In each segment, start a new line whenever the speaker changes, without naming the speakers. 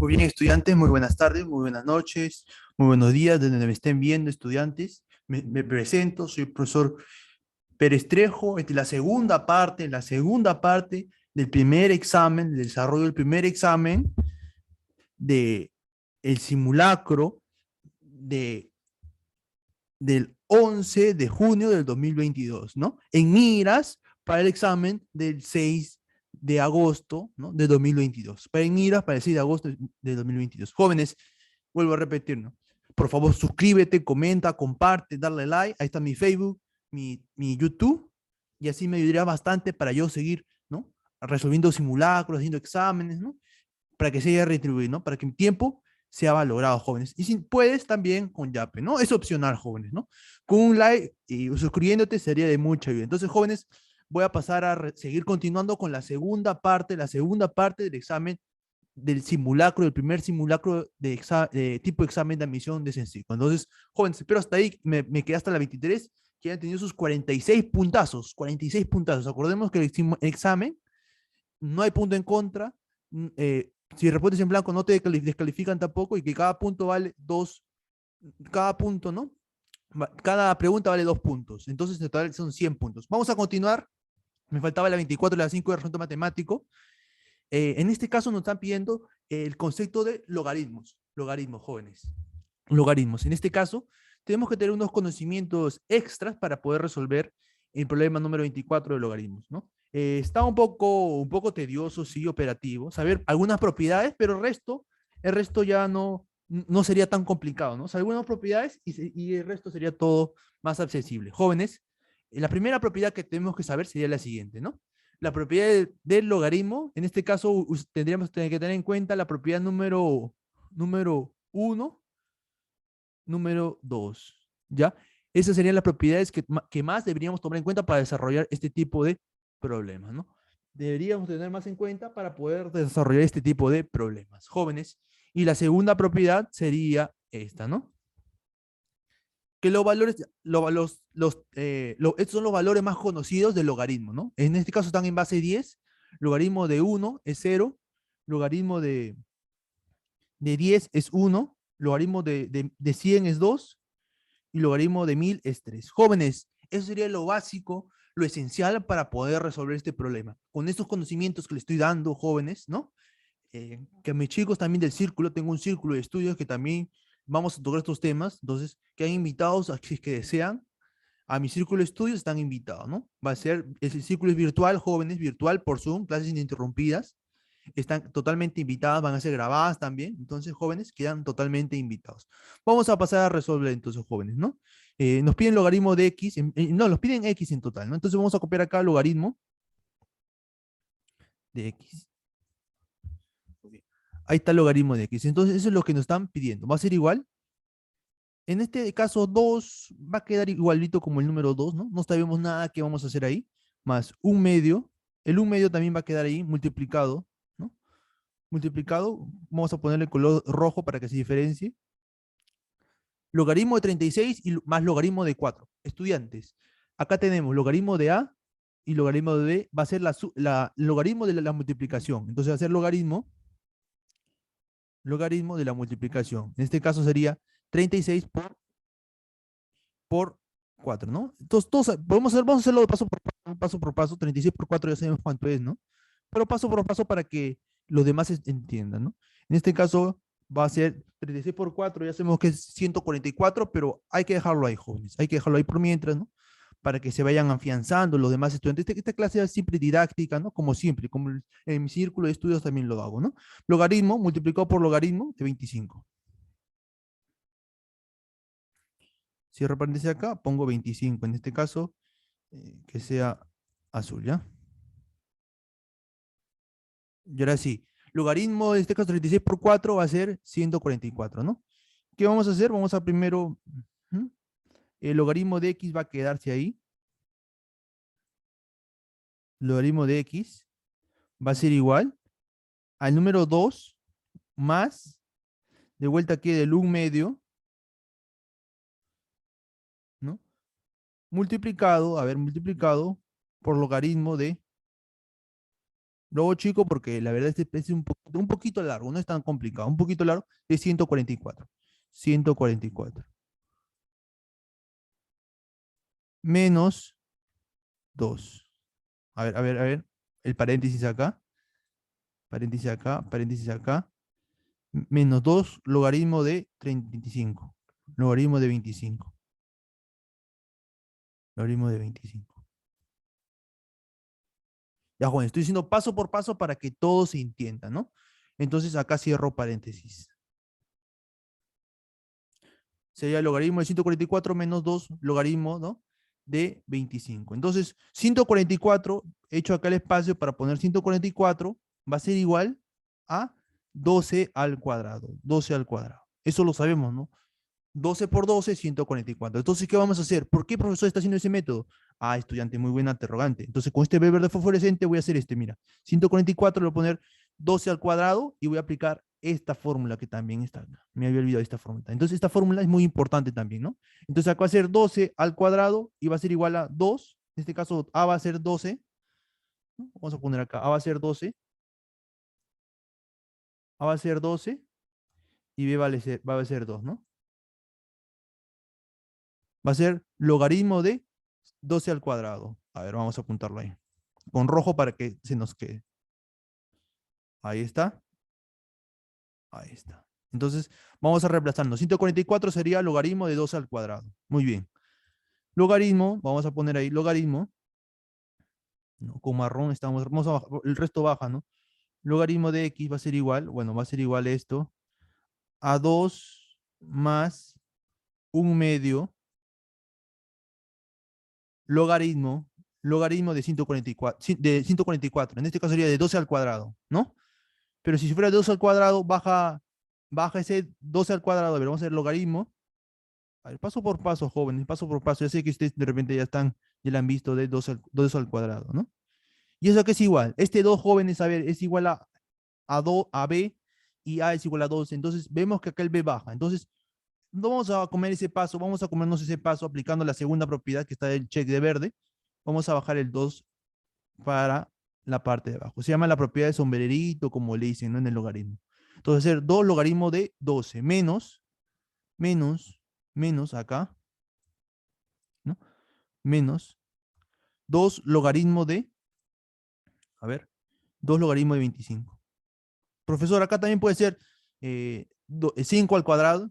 Muy bien, estudiantes, muy buenas tardes, muy buenas noches, muy buenos días, desde donde me estén viendo, estudiantes. Me presento, soy el profesor Perestrejo, la segunda parte del primer examen, del desarrollo del primer examen de el simulacro de, del 11 de junio del 2022, ¿no? En miras para el examen del 6 de agosto, ¿no? De 2022. En miras para el 6 de agosto de 2022. Jóvenes, vuelvo a repetir, ¿no? Por favor, suscríbete, comenta, comparte, darle like. Ahí está mi Facebook, mi YouTube, y así me ayudaría bastante para yo seguir, ¿no? Resolviendo simulacros, haciendo exámenes, ¿no? Para que se haya retribuido, ¿no? Para que mi tiempo sea valorado, jóvenes. Y si puedes, también con Yape, ¿no? Es opcional, jóvenes, ¿no? Con un like y suscribiéndote sería de mucha ayuda. Entonces, jóvenes, voy a pasar a seguir continuando con la segunda parte del examen del simulacro, del primer simulacro de tipo examen de admisión de Sencico. Entonces, jóvenes, espero hasta ahí, me quedé hasta la 23, que han tenido sus 46 puntazos, 46 puntazos. Acordemos que el examen no hay punto en contra, si respondes en blanco no te descalifican tampoco y que cada punto vale dos, cada punto, ¿no? Cada pregunta vale 2 puntos, entonces en total son 100 puntos. Vamos a continuar, me faltaba la 24 y la 5 de resumen matemático. En este caso nos están pidiendo el concepto de logaritmos, logaritmos jóvenes, logaritmos. En este caso tenemos que tener unos conocimientos extras para poder resolver el problema número 24 de logaritmos, ¿no? Está un poco tedioso, sí, operativo, saber algunas propiedades, pero el resto ya no sería tan complicado, ¿no? O sea, algunas propiedades y el resto sería todo más accesible. Jóvenes, la primera propiedad que tenemos que saber sería la siguiente, ¿no? La propiedad del logaritmo, en este caso tendríamos que tener en cuenta la propiedad número 1, número 2, ¿ya? Esas serían las propiedades que más deberíamos tomar en cuenta para desarrollar este tipo de problemas, ¿no? Deberíamos tener más en cuenta para poder desarrollar este tipo de problemas. Jóvenes. Y la segunda propiedad sería esta, ¿no? Que los valores, estos son los valores más conocidos del logaritmo, ¿no? En este caso están en base 10, logaritmo de 1 es 0, logaritmo de 10 es 1, logaritmo de 100 es 2 y logaritmo de 1000 es 3. Jóvenes, eso sería lo básico, lo esencial para poder resolver este problema. Con estos conocimientos que les estoy dando, jóvenes, ¿no? Que a mis chicos también del círculo, tengo un círculo de estudios que también vamos a tocar estos temas, entonces, que han invitados a que desean a mi círculo de estudios están invitados, ¿no? Va a ser, ese círculo es virtual, jóvenes, virtual por Zoom, clases ininterrumpidas, están totalmente invitadas, van a ser grabadas también, entonces jóvenes quedan totalmente invitados. Vamos a pasar a resolver entonces, jóvenes, ¿no? Nos piden logaritmo de x, no, nos piden x en total, ¿no? Entonces vamos a copiar acá logaritmo de x. Okay. Ahí está el logaritmo de x, entonces eso es lo que nos están pidiendo, va a ser igual. En este caso 2 va a quedar igualito como el número 2, ¿no? No sabemos nada que vamos a hacer ahí, más un medio, el un medio también va a quedar ahí multiplicado, ¿no? Multiplicado, vamos a ponerle color rojo para que se diferencie. Logaritmo de 36 y más logaritmo de 4. Estudiantes, acá tenemos logaritmo de A y logaritmo de B, va a ser la logaritmo de la multiplicación. Entonces va a ser logaritmo de la multiplicación. En este caso sería 36 por 4, ¿no? Entonces, todos, vamos a hacerlo de paso por paso, 36 por 4 ya sabemos cuánto es, ¿no? Pero paso por paso para que los demás entiendan, ¿no? En este caso va a ser 36 por 4, ya sabemos que es 144, pero hay que dejarlo ahí, jóvenes, hay que dejarlo ahí por mientras, ¿no? Para que se vayan afianzando los demás estudiantes. Esta clase es siempre didáctica, ¿no? Como siempre, como en mi círculo de estudios también lo hago, ¿no? Logaritmo multiplicado por logaritmo de 25. Cierro paréntesis acá, pongo 25. En este caso, que sea azul, ¿ya? Y ahora sí, logaritmo de este caso 36 por 4 va a ser 144, ¿no? ¿Qué vamos a hacer? Vamos a primero, ¿hmm? El logaritmo de x va a quedarse ahí. Logaritmo de x va a ser igual al número 2 más, de vuelta aquí del 1 medio, ¿no? Multiplicado, a ver, multiplicado por logaritmo de Lo hago chico porque la verdad este es un poquito largo, no es tan complicado, un poquito largo, es 144. 144. Menos 2. A ver, a ver, a ver. El paréntesis acá. Menos 2 logaritmo de 35. Logaritmo de 25. Logaritmo de 25. Ya, Juan, estoy diciendo paso por paso para que todo se entienda, ¿no? Entonces acá cierro paréntesis. Sería el logaritmo de 144 menos 2 logaritmo, ¿no? De 25. Entonces, 144, hecho acá el espacio para poner 144, va a ser igual a 12 al cuadrado. 12 al cuadrado. Eso lo sabemos, ¿no? 12 por 12, 144. Entonces, ¿qué vamos a hacer? ¿Por qué el profesor está haciendo ese método? Ah, estudiante, muy buena interrogante. Entonces, con este B verde fosforescente voy a hacer este, mira. 144 le voy a poner 12 al cuadrado y voy a aplicar esta fórmula que también está acá. Me había olvidado esta fórmula. Entonces, esta fórmula es muy importante también, ¿no? Entonces, acá va a ser 12 al cuadrado y va a ser igual a 2. En este caso, A va a ser 12. ¿No? Vamos a poner acá, A va a ser 12. A va a ser 12 y B va a ser 2, ¿no? Va a ser logaritmo de 12 al cuadrado. A ver, vamos a apuntarlo ahí. Con rojo para que se nos quede. Ahí está. Ahí está. Entonces, vamos a reemplazarlo. 144 sería logaritmo de 12 al cuadrado. Muy bien. Logaritmo, vamos a poner ahí logaritmo. ¿No? Con marrón estamos, vamos a el resto baja, ¿no? Logaritmo de x va a ser igual, bueno, va a ser igual esto, a 2 más un medio logaritmo, logaritmo de 144, de 144. En este caso sería de 12 al cuadrado, ¿no? Pero si fuera de 12 al cuadrado, baja ese 12 al cuadrado. A ver, vamos a hacer logaritmo. A ver, paso por paso, jóvenes, paso por paso. Ya sé que ustedes de repente ya la han visto de 12 al cuadrado, ¿no? ¿Y eso qué es igual? Este 2 jóvenes, a ver, es igual a B y A es igual a 12. Entonces, vemos que acá el B baja. Entonces, no vamos a comer ese paso, vamos a comernos ese paso aplicando la segunda propiedad que está del check de verde. Vamos a bajar el 2 para la parte de abajo. Se llama la propiedad de sombrerito, como le dicen, ¿no? En el logaritmo. Entonces, hacer 2 logaritmo de 12 menos, menos acá, ¿no? Menos 2 logaritmo de, a ver, 2 logaritmo de 25. Profesor, acá también puede ser 5 al cuadrado.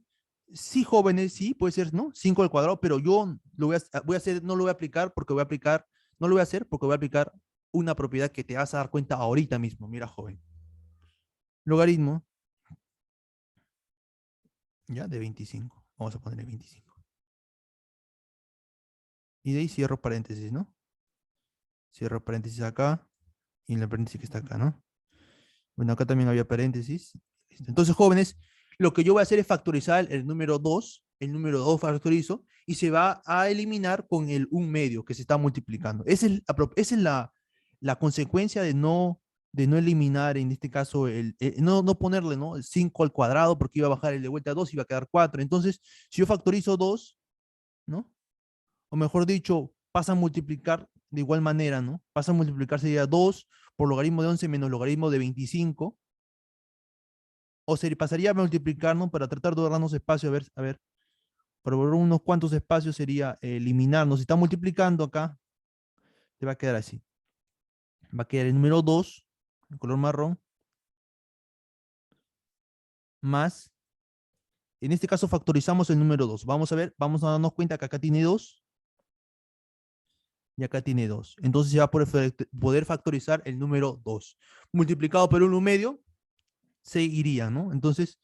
Sí, jóvenes, sí, puede ser, ¿no? 5 al cuadrado, pero yo voy a hacer, no lo voy a aplicar porque voy a aplicar, no lo voy a hacer porque voy a aplicar una propiedad que te vas a dar cuenta ahorita mismo. Mira, joven. Logaritmo, ya, de 25. Vamos a ponerle 25. Y de ahí cierro paréntesis, ¿no? Cierro paréntesis acá y en el paréntesis que está acá, ¿no? Bueno, acá también había paréntesis. Entonces, jóvenes, lo que yo voy a hacer es factorizar el número 2. El número 2 factorizo y se va a eliminar con el 1 medio que se está multiplicando. Esa es la consecuencia de no eliminar, en este caso, no ponerle, ¿no? El 5 al cuadrado porque iba a bajar el de vuelta a 2 y iba a quedar 4. Entonces, si yo factorizo 2, ¿no? O mejor dicho, pasa a multiplicar de igual manera, ¿no? Pasa a multiplicar sería 2 por logaritmo de 11 menos logaritmo de 25, o se pasaría a multiplicar, ¿no? Para tratar de ahorrarnos espacio, a ver, para ahorrar unos cuantos espacios sería eliminarnos. Si está multiplicando acá, te va a quedar así. Va a quedar el número 2, el color marrón, más, en este caso factorizamos el número 2. Vamos a ver, vamos a darnos cuenta que acá tiene 2 y acá tiene 2. Entonces se va a poder factorizar el número 2. Multiplicado por 1 medio, se iría, ¿no? Entonces,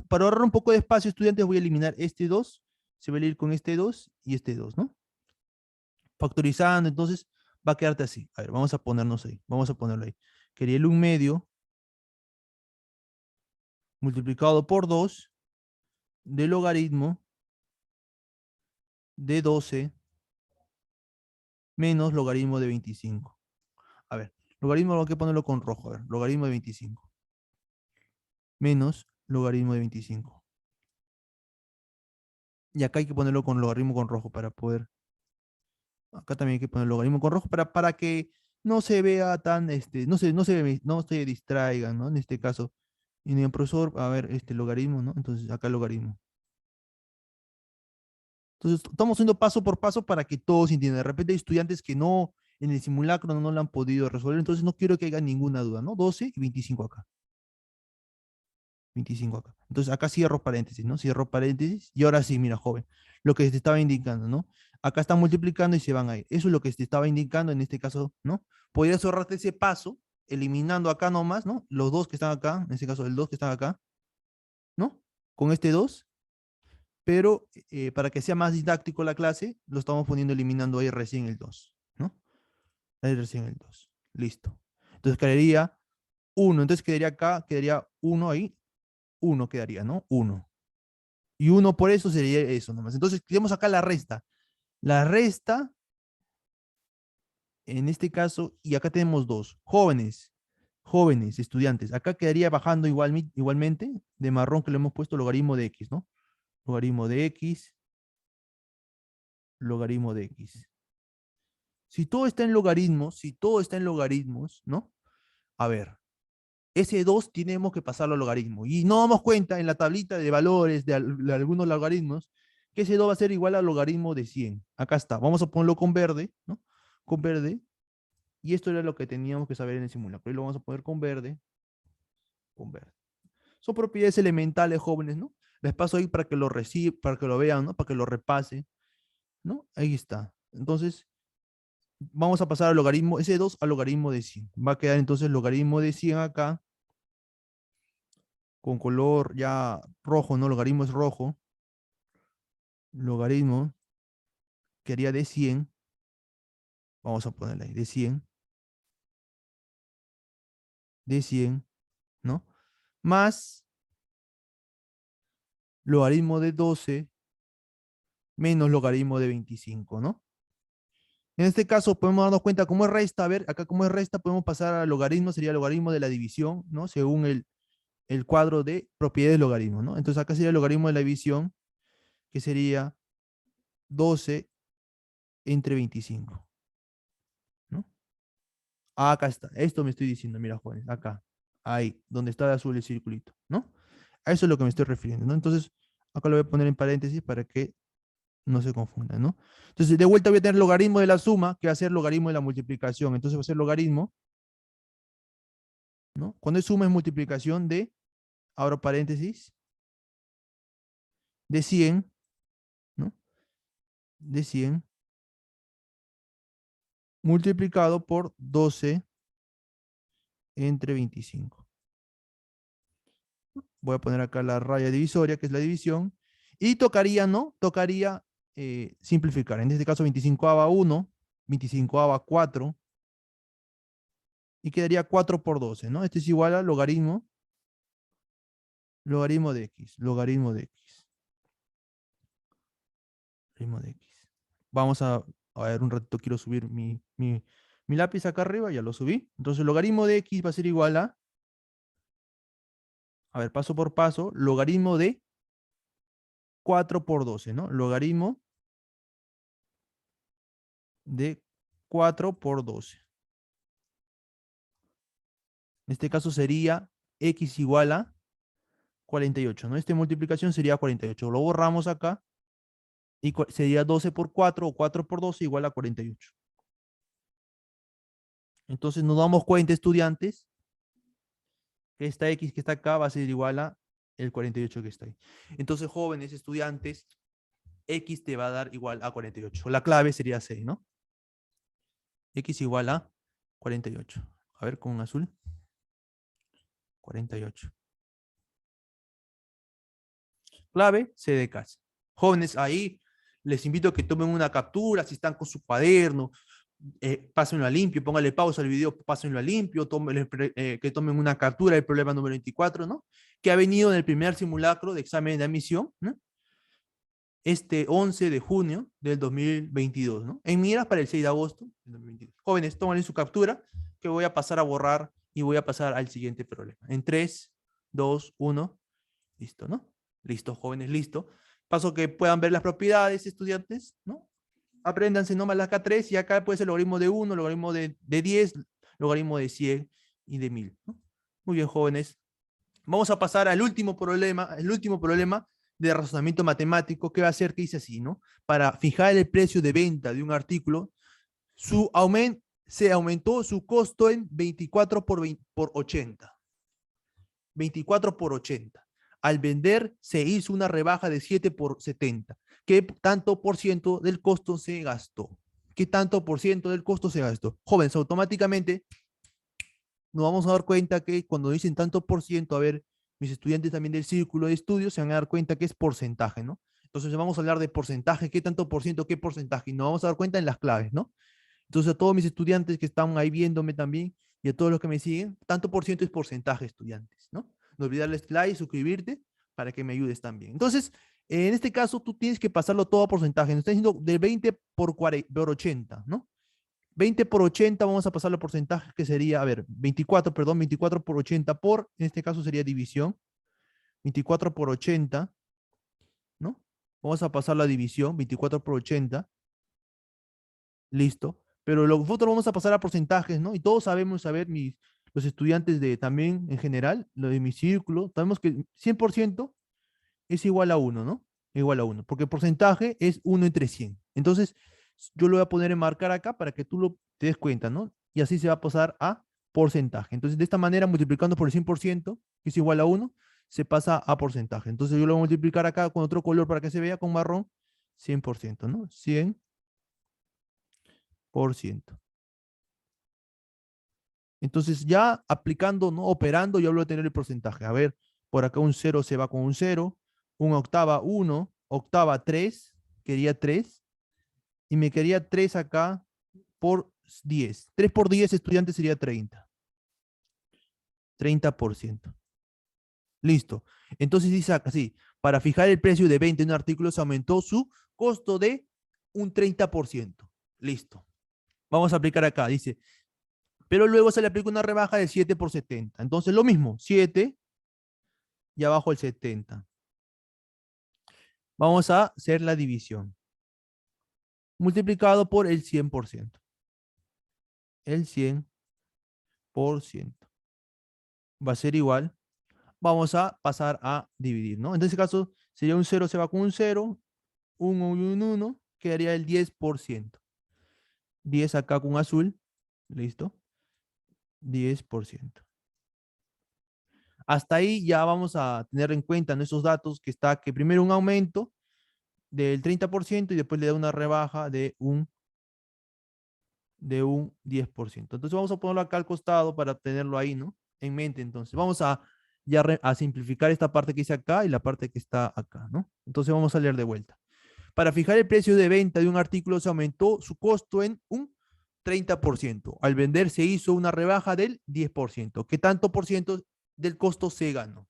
para ahorrar un poco de espacio, estudiantes, voy a eliminar este 2, se va a ir con este 2 y este 2, ¿no? Factorizando, entonces va a quedarte así. A ver, vamos a ponernos ahí, vamos a ponerlo ahí. Quería el 1 medio multiplicado por 2 de logaritmo de 12 menos logaritmo de 25. A ver, logaritmo hay que ponerlo con rojo, a ver, logaritmo de 25 menos logaritmo de 25. Y acá hay que ponerlo con logaritmo con rojo para poder. Acá también hay que poner logaritmo con rojo para que no se vea tan, no se distraigan, ¿no? En este caso, y en el profesor, a ver, logaritmo, ¿no? Entonces, acá logaritmo. Entonces, estamos haciendo paso por paso para que todos entiendan. De repente hay estudiantes que no, en el simulacro no lo han podido resolver, entonces no quiero que haya ninguna duda, ¿no? 12 y 25 acá. 25 acá. Entonces, acá cierro paréntesis, ¿no? Cierro paréntesis. Y ahora sí, mira, joven, lo que te estaba indicando, ¿no? Acá están multiplicando y se van a ir. Eso es lo que te estaba indicando en este caso, ¿no? Podrías ahorrarte ese paso, eliminando acá nomás, ¿no? Los dos que están acá, en este caso el 2 que están acá, ¿no? Con este 2, pero para que sea más didáctico la clase, lo estamos poniendo eliminando ahí recién el 2, ¿no? Ahí recién el 2. Listo. Entonces quedaría 1, entonces quedaría acá, quedaría 1 ahí, 1 quedaría, ¿no? 1. Y 1 por eso sería eso nomás. Entonces tenemos acá la resta. La resta, en este caso, y acá tenemos 2. Jóvenes, jóvenes, estudiantes. Acá quedaría bajando igualmente, de marrón que le hemos puesto logaritmo de x, ¿no? Logaritmo de x, logaritmo de x. Si todo está en logaritmos, si todo está en logaritmos, ¿no? A ver, ese 2 tenemos que pasarlo a logaritmo. Y no damos cuenta en la tablita de valores de algunos logaritmos que ese 2 va a ser igual al logaritmo de 100. Acá está. Vamos a ponerlo con verde, ¿no? Con verde. Y esto era lo que teníamos que saber en el simulacro. Y lo vamos a poner con verde. Con verde. Son propiedades elementales, jóvenes, ¿no? Les paso ahí para que lo reciban, para que lo vean, ¿no? Para que lo repase, ¿no? Ahí está. Entonces, vamos a pasar al logaritmo, ese 2 al logaritmo de 100. Va a quedar entonces logaritmo de 100 acá, con color ya rojo, ¿no? Logaritmo es rojo. Logaritmo, que haría de 100. Vamos a ponerle ahí, de 100, ¿no? Más logaritmo de 12 menos logaritmo de 25, ¿no? En este caso podemos darnos cuenta cómo es resta. A ver, acá cómo es resta, podemos pasar al logaritmo, sería logaritmo de la división, ¿no? Según el cuadro de propiedades de logaritmo, ¿no? Entonces acá sería el logaritmo de la división, que sería 12 entre 25, ¿no? Ah, acá está, esto me estoy diciendo, mira, jóvenes, acá, ahí, donde está de azul el circulito, ¿no? A eso es lo que me estoy refiriendo, ¿no? Entonces, acá lo voy a poner en paréntesis para que no se confunda, ¿no? Entonces, de vuelta voy a tener logaritmo de la suma, que va a ser logaritmo de la multiplicación. Entonces, va a ser logaritmo, ¿no? Cuando es suma es multiplicación de, abro paréntesis, de 100, ¿no? De 100 multiplicado por 12 entre 25. Voy a poner acá la raya divisoria, que es la división, y tocaría, ¿no? Tocaría simplificar. En este caso, 25 a 1, 25 a 4, y quedaría 4 por 12, ¿no? Esto es igual a logaritmo de x, logaritmo de x, logaritmo de x. Vamos a ver un ratito, quiero subir mi lápiz acá arriba, ya lo subí. Entonces, logaritmo de x va a ser igual a ver, paso por paso, logaritmo de 4 por 12, ¿no? Logaritmo de 4 por 12. En este caso sería x igual a 48, ¿no? Esta multiplicación sería 48. Lo borramos acá y sería 12 por 4 o 4 por 12 igual a 48. Entonces nos damos cuenta, estudiantes, que esta x que está acá va a ser igual a el 48 que está ahí. Entonces, jóvenes estudiantes, x te va a dar igual a 48. La clave sería 6, ¿no? X igual a 48. A ver, con un azul. 48. Clave, C de casa. Jóvenes, ahí les invito a que tomen una captura, si están con su cuaderno, pásenlo a limpio, pónganle pausa al video, pásenlo a limpio, que tomen una captura del problema número 24, ¿no? Que ha venido en el primer simulacro de examen de admisión, ¿no? Este 11 de junio del 2022, ¿no? En miras para el 6 de agosto del 2022. Jóvenes, tomen su captura, que voy a pasar a borrar y voy a pasar al siguiente problema. En 3, 2, 1, listo, ¿no? Listo, jóvenes, listo. Paso que puedan ver las propiedades, estudiantes, ¿no? Apréndanse nomás las K3 y acá puede ser logaritmo de 1, logaritmo de 10, logaritmo de 100 y de 1000, ¿no? Muy bien, jóvenes. Vamos a pasar al último problema, el último problema de razonamiento matemático que va a ser que dice así, ¿no? Para fijar el precio de venta de un artículo, se aumentó su costo en 24 por 80. 24 por 80. Al vender se hizo una rebaja de 7 por 70. ¿Qué tanto por ciento del costo se gastó? ¿Qué tanto por ciento del costo se gastó? Jóvenes, automáticamente nos vamos a dar cuenta que cuando dicen tanto por ciento, a ver, mis estudiantes también del círculo de estudios se van a dar cuenta que es porcentaje, ¿no? Entonces vamos a hablar de porcentaje, qué tanto por ciento, qué porcentaje, y nos vamos a dar cuenta en las claves, ¿no? Entonces a todos mis estudiantes que están ahí viéndome también y a todos los que me siguen, tanto por ciento es porcentaje, estudiantes, ¿no? No olvidarles like, suscribirte para que me ayudes también. Entonces, en este caso, tú tienes que pasarlo todo a porcentaje. Nos está diciendo de 20 por 80, ¿no? 20 por 80, vamos a pasarlo a porcentaje, que sería, a ver, 24, perdón, 24 por 80 por, en este caso sería división, 24 por 80, ¿no? Vamos a pasar la división, 24 por 80, listo. Pero nosotros vamos a pasar a porcentajes, ¿no? Y todos sabemos, saber, los estudiantes de también en general, lo de mi círculo, sabemos que 100% es igual a 1, ¿no? Igual a 1, porque el porcentaje es 1 entre 100. Entonces, yo lo voy a poner en marcar acá para que tú te des cuenta, ¿no? Y así se va a pasar a porcentaje. Entonces, de esta manera, multiplicando por el 100%, que es igual a 1, se pasa a porcentaje. Entonces, yo lo voy a multiplicar acá con otro color para que se vea con marrón, 100%, ¿no? 100%. Entonces, ya aplicando, ¿no? Operando, ya voy a tener el porcentaje. A ver, por acá un 0 se va con un 0, un octava 1, octava 3, quería 3, y me quería 3 acá por 10. 3 por 10 estudiantes sería 30. 30%. Listo. Entonces dice así, para fijar el precio de 20 en un artículo se aumentó su costo de un 30%. Listo. Vamos a aplicar acá, dice, pero luego se le aplica una rebaja de 7 por 70. Entonces lo mismo, 7 y abajo el 70. Vamos a hacer la división. Multiplicado por el 100%. El 100% va a ser igual. Vamos a pasar a dividir, ¿no? En este caso, sería un 0 se va con un 0, un 1 y un 1, quedaría el 10%. 10 acá con azul, listo, 10%. Hasta ahí ya vamos a tener en cuenta en esos datos que está que primero un aumento del 30% y después le da una rebaja de un 10%. Entonces vamos a ponerlo acá al costado para tenerlo ahí, ¿no? En mente, entonces. Vamos a ya a simplificar esta parte que dice acá y la parte que está acá, ¿no? Entonces vamos a leer de vuelta. Para fijar el precio de venta de un artículo se aumentó su costo en un 30%. Al vender se hizo una rebaja del 10%. ¿Qué tanto por ciento del costo se ganó?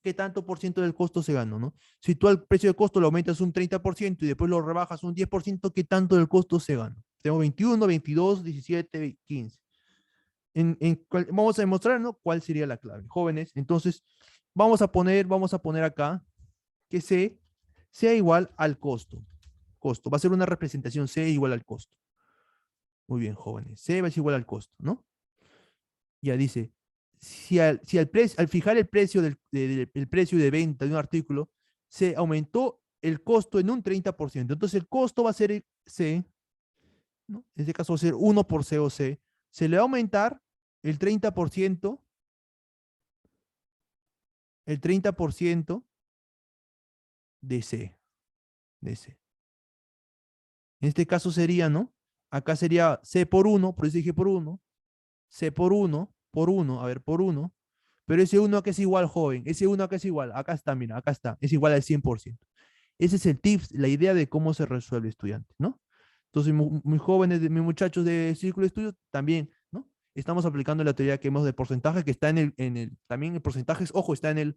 ¿Qué tanto por ciento del costo se ganó, no? Si tú al precio de costo lo aumentas un 30% y después lo rebajas un 10%, ¿qué tanto del costo se ganó? Tengo 21, 22, 17, 15. Vamos a demostrar, ¿no? ¿Cuál sería la clave? Jóvenes, entonces vamos a poner acá que C sea igual al costo. Costo. Va a ser una representación C igual al costo. Muy bien, jóvenes. C va a ser igual al costo, ¿no? Ya dice, si al fijar el precio el precio de venta de un artículo, se aumentó el costo en un 30%. Entonces el costo va a ser C, ¿no? En este caso va a ser 1 por C o C. Se le va a aumentar el 30%, el 30% de C, de C. En este caso sería, ¿no? Acá sería C por 1, por eso dije por 1, C por 1, a ver, por 1, pero ese 1 acá es igual, joven, ese 1 acá es igual, acá está, mira, acá está, es igual al 100%. Ese es el tips, la idea de cómo se resuelve, estudiante, ¿no? Entonces, mis jóvenes, mis muchachos de círculo de estudios, también, ¿no? Estamos aplicando la teoría que hemos de porcentaje, que está también el porcentaje, ojo, está en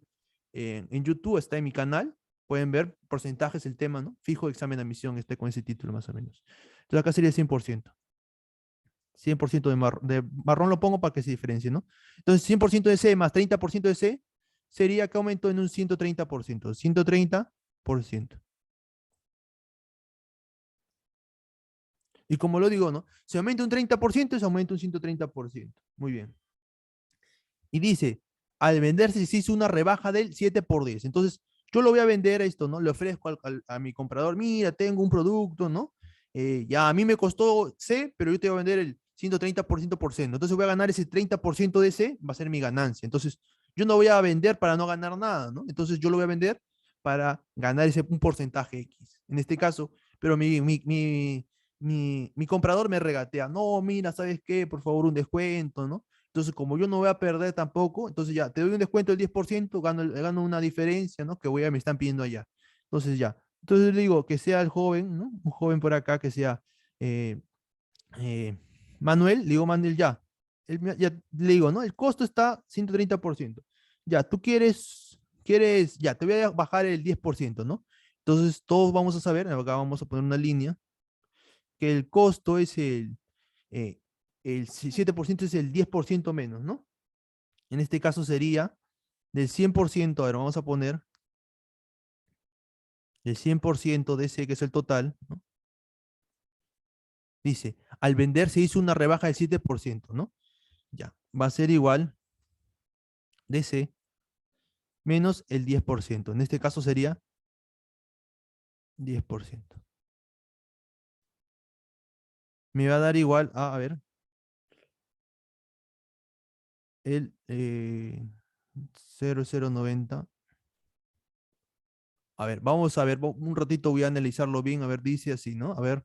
YouTube, está en mi canal, pueden ver porcentajes, el tema, ¿no? Fijo examen de admisión, este con ese título más o menos. Entonces acá sería 100%. 100% de marrón lo pongo para que se diferencie, ¿no? Entonces 100% de C más 30% de C sería que aumentó en un 130%. 130%. Y como lo digo, ¿no? Si aumenta un 30%, se aumenta un 130%. Muy bien. Y dice, al venderse se hizo una rebaja del 7 por 10. Entonces, yo lo voy a vender a esto, ¿no? Le ofrezco a mi comprador, mira, tengo un producto, ¿no? Ya a mí me costó C, pero yo te voy a vender el 130% por ciento. Entonces voy a ganar ese 30% de C, va a ser mi ganancia. Entonces, yo no voy a vender para no ganar nada, ¿no? Entonces, yo lo voy a vender para ganar ese un porcentaje X. En este caso, pero mi comprador me regatea, no, mira, ¿sabes qué? Por favor, un descuento, ¿no? Entonces, como yo no voy a perder tampoco, entonces ya, te doy un descuento del 10%, gano una diferencia, ¿no? Me están pidiendo allá. Entonces ya. Entonces le digo que sea el joven, ¿no? Un joven por acá que sea eh, eh, Manuel, le digo Manuel ya. Ya le digo, ¿no? El costo está 130%. Ya, tú ya, te voy a bajar el 10%, ¿no? Entonces todos vamos a saber, acá vamos a poner una línea, que el costo es eh, el 7% es el 10% menos, ¿no? En este caso sería del 100%, a ver, vamos a poner el 100% de ese que es el total, ¿no? Dice, al vender se hizo una rebaja del 7%, ¿no? Ya, va a ser igual de ese menos el 10%. En este caso sería 10%. Me va a dar igual a ver, el 0,090. A ver, vamos a ver, un ratito voy a analizarlo bien, a ver, dice así, ¿no? A ver.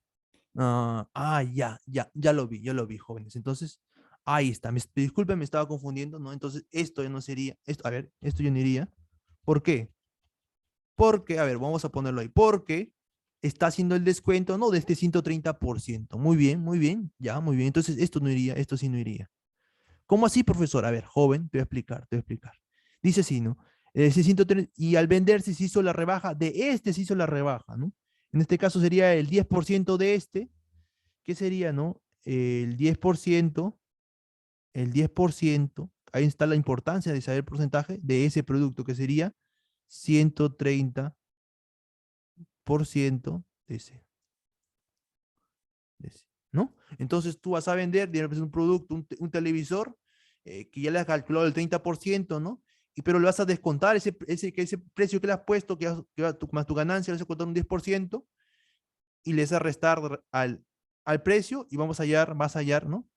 Ya lo vi, jóvenes. Entonces, ahí está. Disculpen, me estaba confundiendo, ¿no? Entonces, esto ya no sería, a ver, esto ya no iría. ¿Por qué? Porque, a ver, vamos a ponerlo ahí. Porque está haciendo el descuento, ¿no? De este 130%. Muy bien, ya, muy bien. Entonces, esto no iría, esto sí no iría. ¿Cómo así, profesor? A ver, joven, te voy a explicar, te voy a explicar. Dice así, ¿no? Ese 130, y al venderse se hizo la rebaja, de este se hizo la rebaja, ¿no? En este caso sería el 10% de este. ¿Qué sería, no? El 10%, ahí está la importancia de saber el porcentaje de ese producto, que sería 130% de ese, ¿no? Entonces tú vas a vender, digamos, un producto, un televisor, que ya le has calculado el 30%, ¿no? Pero le vas a descontar ese precio que le has puesto, más tu ganancia, le vas a contar un 10%, y le vas a restar al precio, y vas a hallar, ¿no?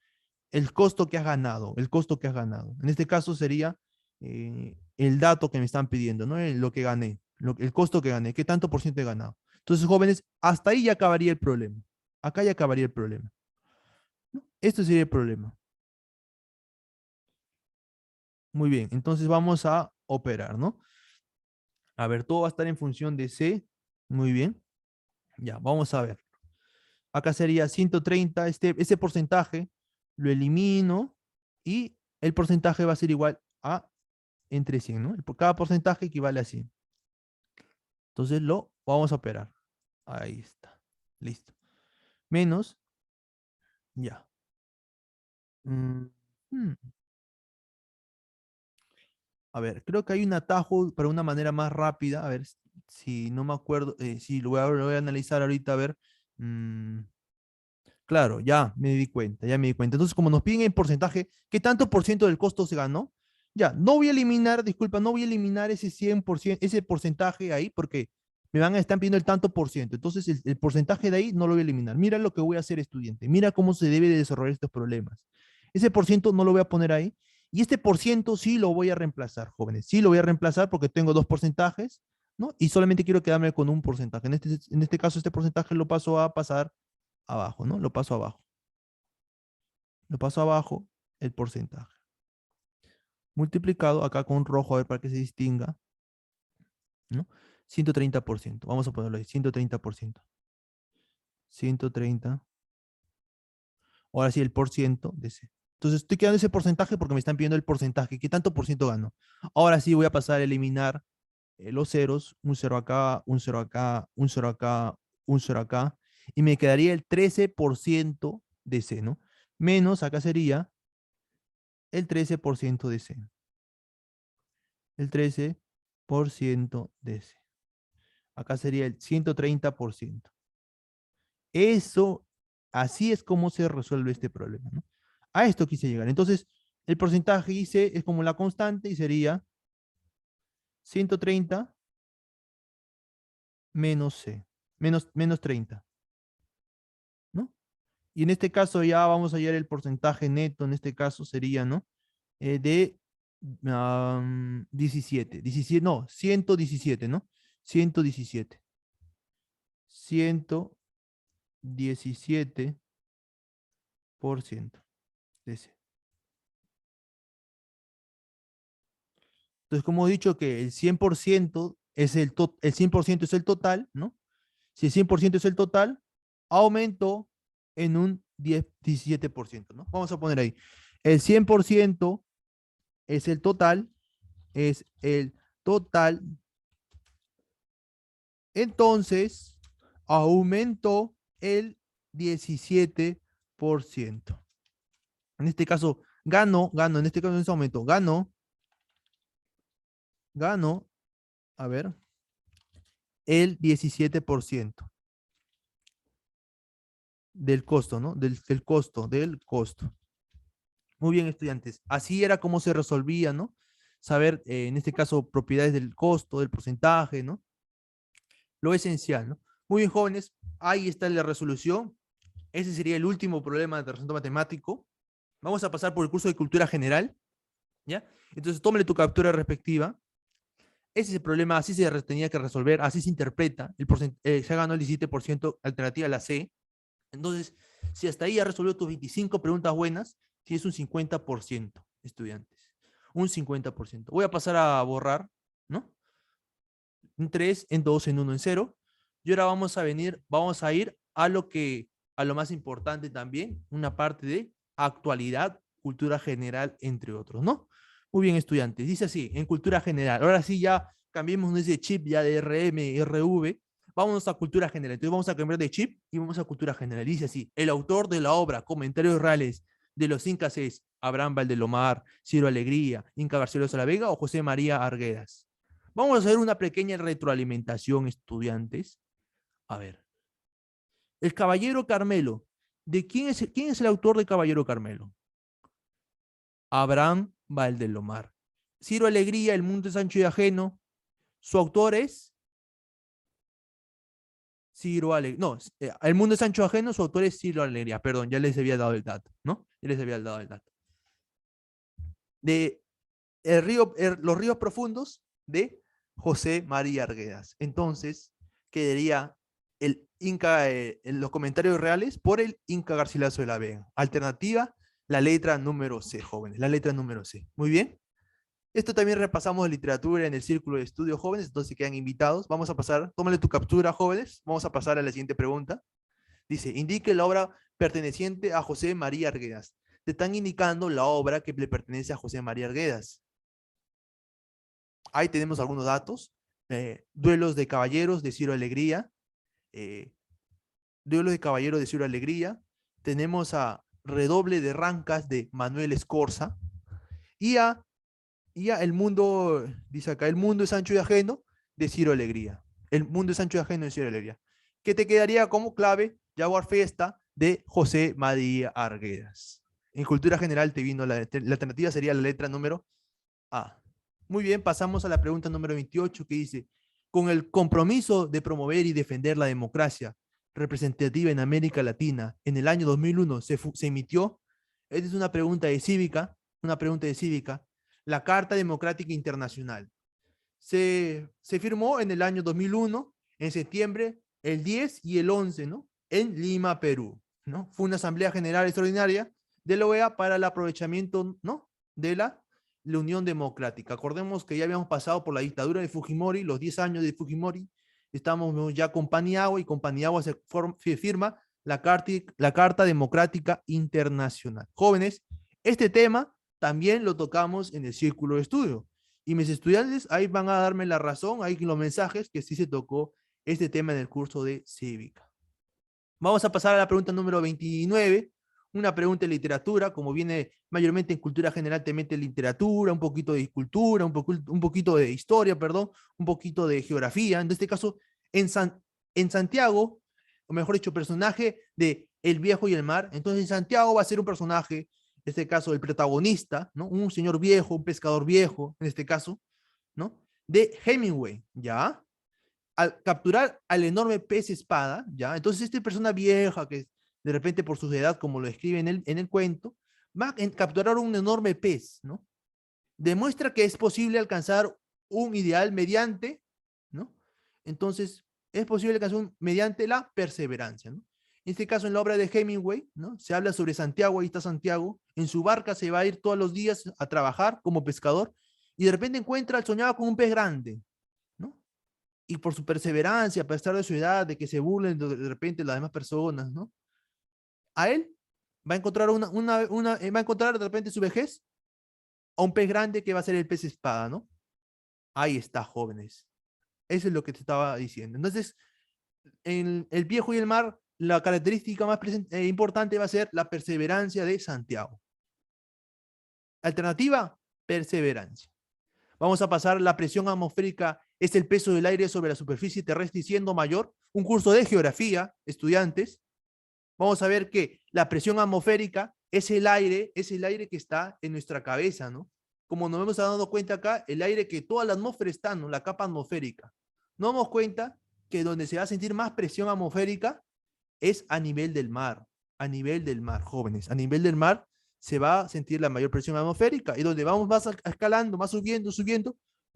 El costo que has ganado, el costo que has ganado. En este caso sería el dato que me están pidiendo, ¿no? Lo que gané, el costo que gané, qué tanto por ciento he ganado. Entonces, jóvenes, hasta ahí ya acabaría el problema. Acá ya acabaría el problema, ¿no? Esto sería el problema. Muy bien, entonces vamos a operar, ¿no? A ver, todo va a estar en función de C. Muy bien. Ya, vamos a ver. Acá sería 130, ese porcentaje lo elimino, y el porcentaje va a ser igual a entre 100, ¿no? Por cada porcentaje equivale a 100. Entonces lo vamos a operar. Ahí está. Listo. Menos, ya. Mm, hmm, A ver, creo que hay un atajo para una manera más rápida. A ver, si no me acuerdo, si lo voy a analizar ahorita, a ver. Mm, Claro, ya me di cuenta, ya me di cuenta. Entonces, como nos piden el porcentaje, ¿qué tanto por ciento del costo se ganó? Ya, no voy a eliminar, disculpa, no voy a eliminar ese 100%, ese porcentaje ahí, porque están pidiendo el tanto por ciento. Entonces, el porcentaje de ahí no lo voy a eliminar. Mira lo que voy a hacer, estudiante. Mira cómo se debe de desarrollar estos problemas. Ese por ciento no lo voy a poner ahí. Y este por ciento sí lo voy a reemplazar, jóvenes. Sí lo voy a reemplazar porque tengo dos porcentajes, ¿no? Y solamente quiero quedarme con un porcentaje. En este caso, este porcentaje lo paso a pasar abajo, ¿no? Lo paso abajo. Lo paso abajo, el porcentaje. Multiplicado acá con rojo, a ver para que se distinga, ¿no? 130%. Vamos a ponerlo ahí, 130%. 130. Ahora sí, el por ciento de ese. Entonces estoy quedando ese porcentaje porque me están pidiendo el porcentaje. ¿Qué tanto por ciento gano? Ahora sí voy a pasar a eliminar los ceros. Un cero acá, un cero acá, un cero acá, un cero acá. Y me quedaría el 13% de C, ¿no? Menos acá sería el 13% de C. El 13% de ese. Acá sería el 130%. Eso Así es como se resuelve este problema, ¿no? A esto quise llegar. Entonces, el porcentaje dice, es como la constante y sería 130 menos C, menos 30, ¿no? Y en este caso ya vamos a hallar el porcentaje neto, en este caso sería, ¿no? De 17, 17, no, 117, ¿no? 117. 117% de ese. Entonces, como he dicho que el 100% es el 100% es el total, ¿no? Si el 100% es el total, aumentó en un 17%, ¿no? Vamos a poner ahí. El 100% es el total, entonces aumentó el 17%. En este caso, en este caso en ese momento, ganó, a ver, el 17% del costo, ¿no? Del costo. Muy bien, estudiantes. Así era como se resolvía, ¿no? Saber, en este caso, propiedades del costo, del porcentaje, ¿no? Lo esencial, ¿no? Muy bien, jóvenes. Ahí está la resolución. Ese sería el último problema de razonamiento matemático. Vamos a pasar por el curso de cultura general, ¿ya? Entonces, tómale tu captura respectiva. Ese es el problema, así se tenía que resolver, así se interpreta. Se ganó el 17%, alternativa a la C. Entonces, si hasta ahí ya resolvió tus 25 preguntas buenas, tienes un 50%, estudiantes. Un 50%. Voy a pasar a borrar, ¿no? En 3, en 2, en 1, en 0. Y ahora vamos a ir a lo más importante también, una parte de actualidad, cultura general, entre otros, ¿no? Muy bien, estudiantes. Dice así, en cultura general. Ahora sí ya cambiemos ese chip ya de RM, RV. Vámonos a cultura general. Entonces vamos a cambiar de chip y vamos a cultura general. Dice así, el autor de la obra Comentarios Reales de los Incas es Abraham Valdelomar, Ciro Alegría, Inca Garcilaso de la Vega o José María Arguedas. Vamos a hacer una pequeña retroalimentación, estudiantes. A ver, el Caballero Carmelo. ¿Quién es el autor de Caballero Carmelo? Abraham Valdelomar. Ciro Alegría, El mundo es ancho y ajeno. Su autor es Ciro Alegría. No, El mundo es ancho y ajeno, su autor es Ciro Alegría. Perdón, ya les había dado el dato, ¿no? Ya les había dado el dato. De Los ríos profundos de José María Arguedas. Entonces, quedaría el Inca, en los comentarios reales por el Inca Garcilaso de la Vega. Alternativa, la letra número C, jóvenes, la letra número C. Muy bien. Esto también repasamos de literatura en el círculo de estudios jóvenes, entonces quedan invitados. Vamos a pasar, tómale tu captura, jóvenes. Vamos a pasar a la siguiente pregunta. Dice, indique la obra perteneciente a José María Arguedas. Te están indicando la obra que le pertenece a José María Arguedas. Ahí tenemos algunos datos. Duelos de caballeros de Ciro Alegría. Duelos de caballeros de Ciro Alegría. Tenemos a Redoble de Rancas de Manuel Escorza. Y a El mundo, dice acá, El mundo es ancho y ajeno de Ciro Alegría. El mundo es ancho y ajeno de Ciro Alegría. ¿Qué te quedaría como clave? Jaguar Fiesta de José María Arguedas. En cultura general te vino la alternativa sería la letra número A. Muy bien, pasamos a la pregunta número 28 que dice, con el compromiso de promover y defender la democracia representativa en América Latina, en el año 2001 se emitió, esta es una pregunta de cívica, la Carta Democrática Internacional. Se firmó en el año 2001, en septiembre, el 10 y el 11, ¿no? En Lima, Perú, ¿no? Fue una asamblea general extraordinaria de la OEA para el aprovechamiento, ¿no? De la Unión Democrática. Acordemos que ya habíamos pasado por la dictadura de Fujimori, los 10 años de Fujimori, estamos ya con Paniagua y con Paniagua se firma la Carta Democrática Internacional. Jóvenes, este tema también lo tocamos en el círculo de estudio. Y mis estudiantes ahí van a darme la razón, ahí los mensajes que sí se tocó este tema en el curso de cívica. Vamos a pasar a la pregunta número 29, una pregunta de literatura, como viene mayormente en cultura general, te mete literatura, un poquito de cultura, un poquito de historia, perdón, un poquito de geografía. En este caso, en Santiago, o mejor dicho, personaje de El Viejo y el Mar. Entonces Santiago va a ser un personaje, en este caso el protagonista, ¿no? Un señor viejo, un pescador viejo, en este caso, ¿no? De Hemingway, ¿ya? Al capturar al enorme pez espada, ¿ya? Entonces esta persona vieja que de repente por su edad, como lo escribe en el cuento, va a capturar un enorme pez, ¿no? Demuestra que es posible alcanzar un ideal mediante, ¿no? Entonces, es posible alcanzar mediante la perseverancia, ¿no? En este caso, en la obra de Hemingway, ¿no? Se habla sobre Santiago, ahí está Santiago, en su barca se va a ir todos los días a trabajar como pescador y de repente encuentra, soñaba con un pez grande, ¿no? Y por su perseverancia, a pesar de su edad, de que se burlen de repente las demás personas, ¿no? A él va a encontrar va a encontrar de repente su vejez a un pez grande que va a ser el pez espada, ¿no? Ahí está, jóvenes. Eso es lo que te estaba diciendo. Entonces, en el Viejo y el Mar, la característica más importante va a ser la perseverancia de Santiago. Alternativa, perseverancia. Vamos a pasar la presión atmosférica, es el peso del aire sobre la superficie terrestre siendo mayor. Un curso de geografía, estudiantes. Vamos a ver que la presión atmosférica es el aire que está en nuestra cabeza, ¿no? Como nos hemos dado cuenta acá, el aire que toda la atmósfera está, ¿no? La capa atmosférica. Nos damos cuenta que donde se va a sentir más presión atmosférica es a nivel del mar, jóvenes, a nivel del mar se va a sentir la mayor presión atmosférica y donde vamos más escalando, más subiendo,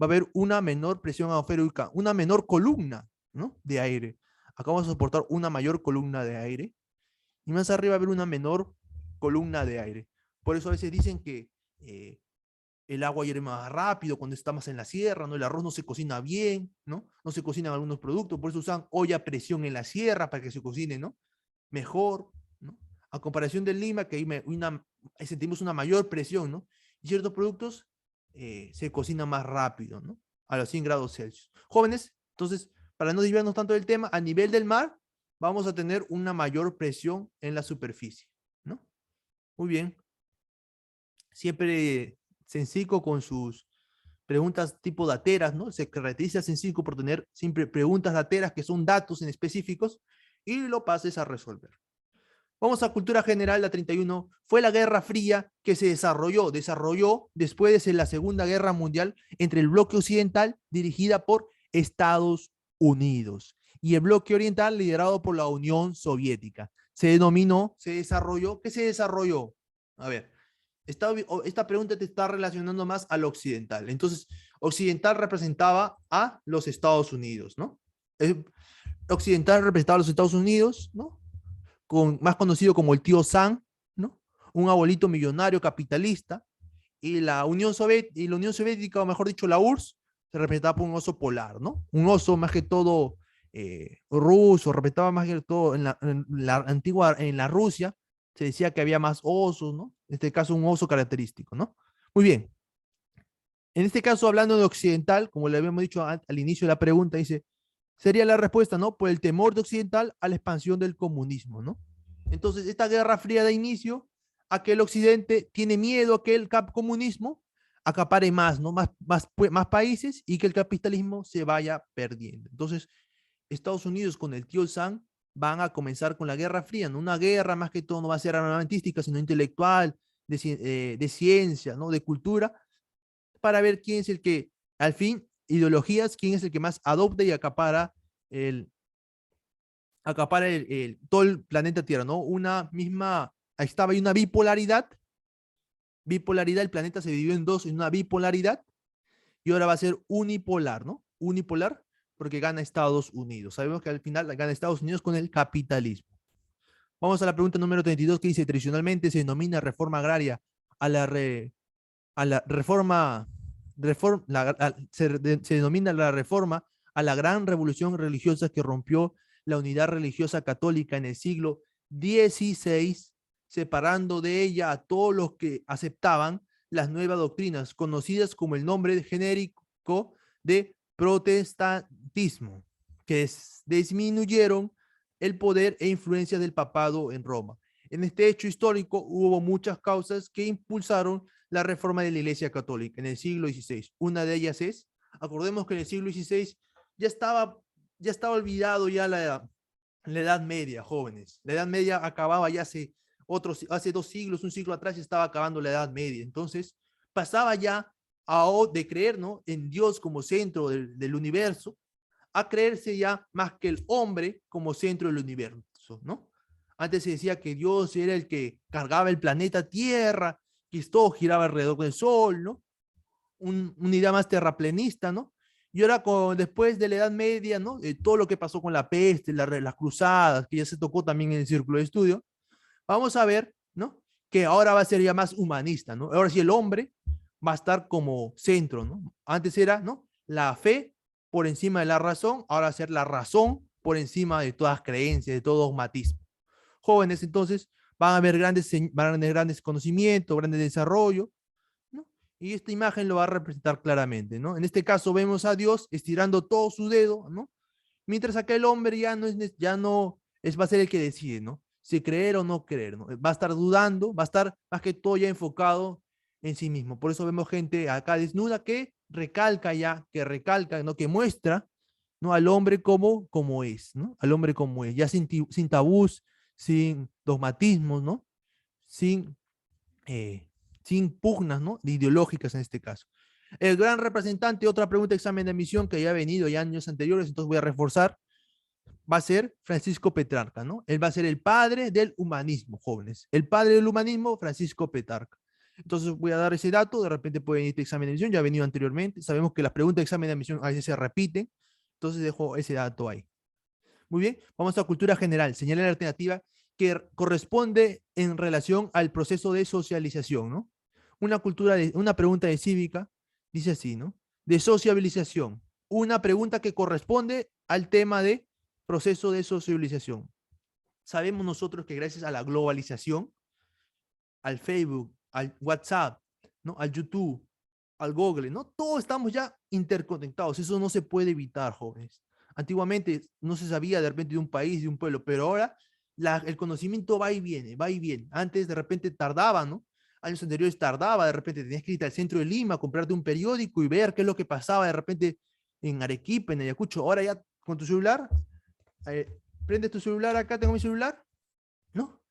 va a haber una menor presión atmosférica, una menor columna, ¿no? De aire. Acá vamos a soportar una mayor columna de aire y más arriba va a haber una menor columna de aire. Por eso a veces dicen que el agua hierve más rápido cuando estamos en la sierra, ¿no? El arroz no se cocina bien, ¿no? No se cocinan algunos productos, por eso usan olla a presión en la sierra para que se cocine, ¿no? Mejor, ¿no? A comparación del Lima, que ahí sentimos una mayor presión, ¿no? Y ciertos productos se cocinan más rápido, ¿no? A los 100 grados Celsius. Jóvenes, entonces, para no desviarnos tanto del tema, a nivel del mar vamos a tener una mayor presión en la superficie, ¿no? Muy bien. Siempre Sencico con sus preguntas tipo dateras, ¿no? Se caracteriza Sencico por tener siempre preguntas dateras que son datos en específicos y lo pases a resolver. Vamos a cultura general, la 31. Fue la Guerra Fría que se desarrolló después de la Segunda Guerra Mundial entre el bloque occidental dirigida por Estados Unidos y el bloque oriental liderado por la Unión Soviética. ¿Qué se desarrolló? A ver, esta pregunta te está relacionando más al occidental. Entonces, occidental representaba a los Estados Unidos, ¿no? Occidental representaba a los Estados Unidos, ¿no? Más conocido como el tío Sam, ¿no? Un abuelito millonario capitalista, y la Unión Soviética, o mejor dicho, la URSS, se representaba por un oso polar, ¿no? Un oso más que todo ruso, representaba más que todo en la antigua, en la Rusia, se decía que había más osos, ¿no? En este caso, un oso característico, ¿no? Muy bien. En este caso, hablando de occidental, como le habíamos dicho al inicio de la pregunta, dice, sería la respuesta, ¿no? Por el temor de occidental a la expansión del comunismo, ¿no? Entonces, esta guerra fría da inicio a que el occidente tiene miedo a que el comunismo acapare más, ¿no? Más países y que el capitalismo se vaya perdiendo. Entonces, Estados Unidos con el tío Sam van a comenzar con la Guerra Fría, ¿no? Una guerra más que todo no va a ser armamentística, sino intelectual, de ciencia, ¿no? De cultura, para ver quién es el que, al fin, ideologías, quién es el que más adopta y el, acapara todo el planeta Tierra, ¿no? Una misma, ahí estaba ahí una bipolaridad, el planeta se dividió en dos, en una bipolaridad, y ahora va a ser unipolar, ¿no? Unipolar, porque gana Estados Unidos. Sabemos que al final gana Estados Unidos con el capitalismo. Vamos a la pregunta número 32 que dice, tradicionalmente se denomina reforma agraria a la, a la reforma, se denomina la reforma a la gran revolución religiosa que rompió la unidad religiosa católica en el siglo XVI, separando de ella a todos los que aceptaban las nuevas doctrinas, conocidas como el nombre genérico de protestantismo, que disminuyeron el poder e influencia del papado en Roma. En este hecho histórico hubo muchas causas que impulsaron la reforma de la Iglesia Católica en el siglo XVI. Una de ellas acordemos que en el siglo XVI ya estaba olvidado ya la Edad Media, jóvenes. La Edad Media acababa ya hace 2 siglos, un siglo atrás, estaba acabando la Edad Media. Entonces, pasaba ya de creer, ¿no?, en Dios como centro del universo, a creerse ya más que el hombre como centro del universo, ¿no? Antes se decía que Dios era el que cargaba el planeta Tierra, que todo giraba alrededor del Sol, ¿no? Una idea más terraplenista, ¿no? Y ahora, después de la Edad Media, ¿no? Todo lo que pasó con la peste, las cruzadas, que ya se tocó también en el círculo de estudio, vamos a ver, ¿no?, que ahora va a ser ya más humanista, ¿no? Ahora sí el hombre va a estar como centro, ¿no? Antes era, ¿no?, la fe por encima de la razón, ahora va a ser la razón por encima de todas creencias, de todo dogmatismo. Jóvenes, entonces, van a tener grandes conocimientos, grandes desarrollo, ¿no? Y esta imagen lo va a representar claramente, ¿no? En este caso vemos a Dios estirando todo su dedo, ¿no? Mientras acá el hombre va a ser el que decide, ¿no? Si creer o no creer, ¿no? Va a estar dudando, va a estar más que todo ya enfocado en sí mismo. Por eso vemos gente acá desnuda que recalca, ¿no?, que muestra, ¿no?, al hombre como es, ¿no? Al hombre como es, ya sin tabús, sin dogmatismos, ¿no? Sin, eh, sin pugnas, ¿no?, ideológicas en este caso. El gran representante, otra pregunta de examen de admisión que ya ha venido ya años anteriores, entonces voy a reforzar, va a ser Francisco Petrarca, ¿no? Él va a ser el padre del humanismo, jóvenes. El padre del humanismo, Francisco Petrarca. Entonces voy a dar ese dato, de repente puede venir este examen de admisión, ya ha venido anteriormente, sabemos que las preguntas de examen de admisión a veces se repiten, entonces dejo ese dato ahí. Muy bien, vamos a cultura general, señalar la alternativa que corresponde en relación al proceso de socialización, ¿no? Una pregunta de cívica dice así, ¿no? De sociabilización. Una pregunta que corresponde al tema de proceso de socialización. Sabemos nosotros que gracias a la globalización, al Facebook, al WhatsApp, ¿no?, al YouTube, al Google, ¿no? Todos estamos ya interconectados. Eso no se puede evitar, jóvenes. Antiguamente no se sabía de repente de un país, de un pueblo, pero ahora el conocimiento va y viene, va y viene. Antes de repente tardaba, ¿no? Años anteriores tardaba, de repente tenías que ir al centro de Lima, comprarte un periódico y ver qué es lo que pasaba de repente en Arequipa, en Ayacucho. Ahora ya con tu celular, prendes tu celular, acá tengo mi celular, ¿no?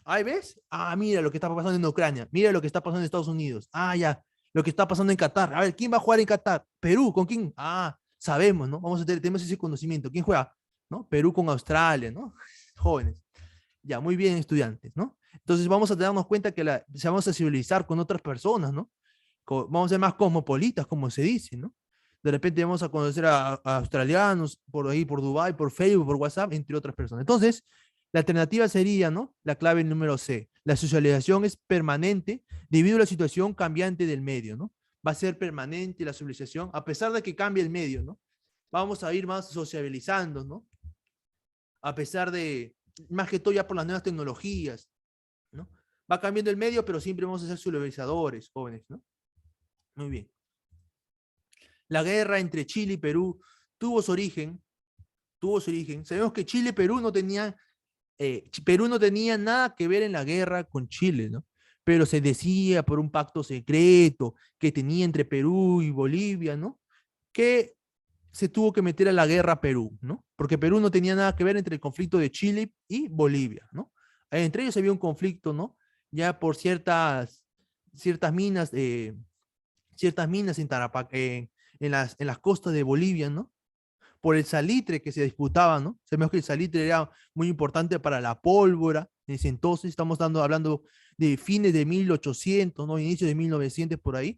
Ahí ves, mira lo que está pasando en Ucrania, mira lo que está pasando en Estados Unidos, ya, lo que está pasando en Qatar, a ver, ¿quién va a jugar en Qatar? Perú, ¿con quién? Sabemos, ¿no? Tenemos ese conocimiento, ¿quién juega? ¿No? Perú con Australia, ¿no? Jóvenes, ya, muy bien, estudiantes, ¿no? Entonces vamos a darnos cuenta que se vamos a civilizar con otras personas, ¿no? Vamos a ser más cosmopolitas, como se dice, ¿no? De repente vamos a conocer a australianos por ahí, por Dubai, por Facebook, por WhatsApp, entre otras personas. Entonces, la alternativa sería, ¿no?, la clave número C. La socialización es permanente debido a la situación cambiante del medio, ¿no? Va a ser permanente la socialización a pesar de que cambie el medio, ¿no? Vamos a ir más sociabilizando, ¿no? A pesar de, más que todo ya por las nuevas tecnologías, ¿no? Va cambiando el medio, pero siempre vamos a ser socializadores, jóvenes, ¿no? Muy bien. La guerra entre Chile y Perú tuvo su origen. Sabemos que Chile y Perú Perú no tenía nada que ver en la guerra con Chile, ¿no? Pero se decía por un pacto secreto que tenía entre Perú y Bolivia, ¿no?, que se tuvo que meter a la guerra a Perú, ¿no? Porque Perú no tenía nada que ver entre el conflicto de Chile y Bolivia, ¿no? Entre ellos había un conflicto, ¿no?, ya por ciertas minas, en las costas de Bolivia, ¿no?, por el salitre que se disputaba, ¿no? Sabemos que el salitre era muy importante para la pólvora. En ese entonces estamos hablando de fines de 1800, ¿no?, inicios de 1900 por ahí.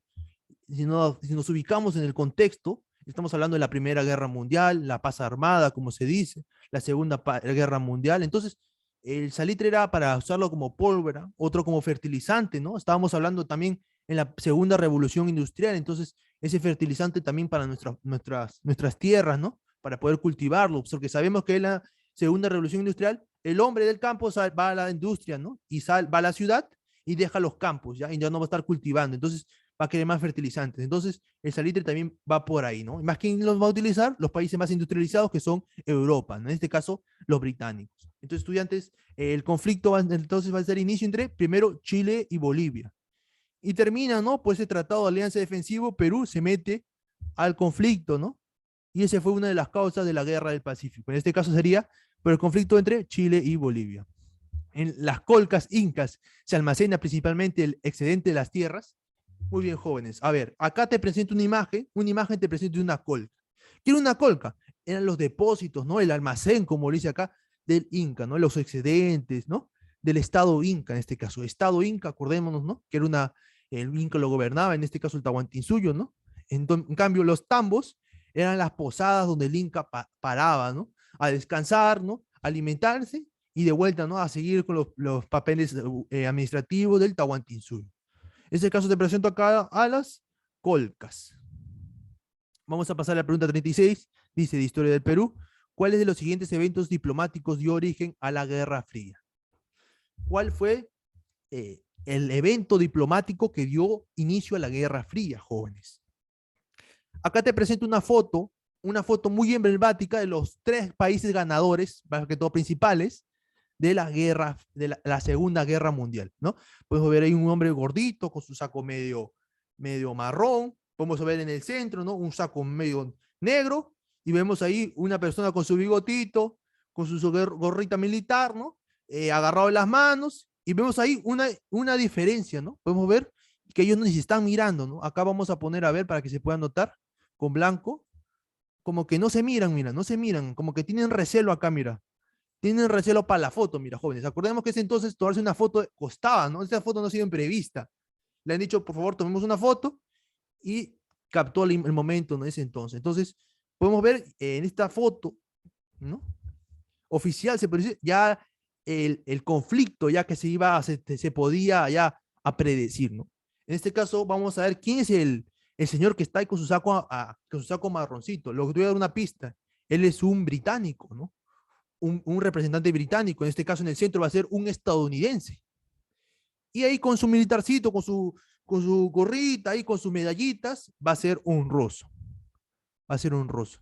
Si nos ubicamos en el contexto, estamos hablando de la Primera Guerra Mundial, la paz armada, como se dice, la Segunda Guerra Mundial. Entonces, el salitre era para usarlo como pólvora, otro como fertilizante, ¿no? Estábamos hablando también en la Segunda Revolución Industrial, entonces ese fertilizante también para nuestras tierras, ¿no?, para poder cultivarlo, porque sabemos que en la Segunda Revolución Industrial el hombre del campo va a la industria, ¿no?, y va a la ciudad y deja los campos, ¿ya? Y ya no va a estar cultivando, entonces va a querer más fertilizantes. Entonces, el salitre también va por ahí, ¿no? ¿Más quién los va a utilizar? Los países más industrializados, que son Europa, ¿no? En este caso, los británicos. Entonces, estudiantes, el conflicto entonces va a ser inicio entre, primero, Chile y Bolivia. Y termina, ¿no?, pues ese tratado de alianza defensivo, Perú se mete al conflicto, ¿no? Y esa fue una de las causas de la guerra del Pacífico. En este caso sería por el conflicto entre Chile y Bolivia. En las colcas incas se almacena principalmente el excedente de las tierras. Muy bien, jóvenes. A ver, acá te presento una imagen te presento una colca. ¿Qué era una colca? Eran los depósitos, ¿no? El almacén, como lo dice acá, del Inca, ¿no? Los excedentes, ¿no? Del Estado Inca, en este caso. Estado Inca, acordémonos, ¿no? Que era el Inca lo gobernaba, en este caso el Tahuantinsuyo, ¿no? En cambio, los tambos eran las posadas donde el Inca paraba, ¿no? A descansar, ¿no? A alimentarse y de vuelta, ¿no? A seguir con los papeles administrativos del Tahuantinsuyo. En este caso te presento acá a las colcas. Vamos a pasar a la pregunta 36, dice de Historia del Perú. ¿Cuáles de los siguientes eventos diplomáticos dio origen a la Guerra Fría? ¿Cuál fue el evento diplomático que dio inicio a la Guerra Fría, jóvenes? Acá te presento una foto muy emblemática de los 3 países ganadores, más que todo principales, de la guerra, de la Segunda Guerra Mundial, ¿no? Podemos ver ahí un hombre gordito con su saco medio marrón, podemos ver en el centro, ¿no? Un saco medio negro, y vemos ahí una persona con su bigotito, con su gorrita militar, ¿no? Agarrado en las manos, y vemos ahí una diferencia, ¿no? Podemos ver que ellos no se están mirando, ¿no? Acá vamos a poner a ver para que se pueda notar con blanco, como que no se miran, mira, no se miran, como que tienen recelo acá, mira. Tienen recelo para la foto, mira, jóvenes. Acordemos que ese entonces tomarse una foto costaba, ¿no? Esta foto no ha sido imprevista. Le han dicho, por favor, tomemos una foto y captó el momento, ¿no? Ese entonces. Entonces, podemos ver en esta foto, ¿no? Oficial, se puede decir, ya el conflicto, ya que se podía ya a predecir, ¿no? En este caso, vamos a ver quién es el señor que está ahí con con su saco marroncito. Lo que te voy a dar una pista. Él es un británico, ¿no? Un representante británico, en este caso en el centro va a ser un estadounidense. Y ahí con su militarcito, con su gorrita, ahí con sus medallitas, va a ser un ruso. Va a ser un ruso.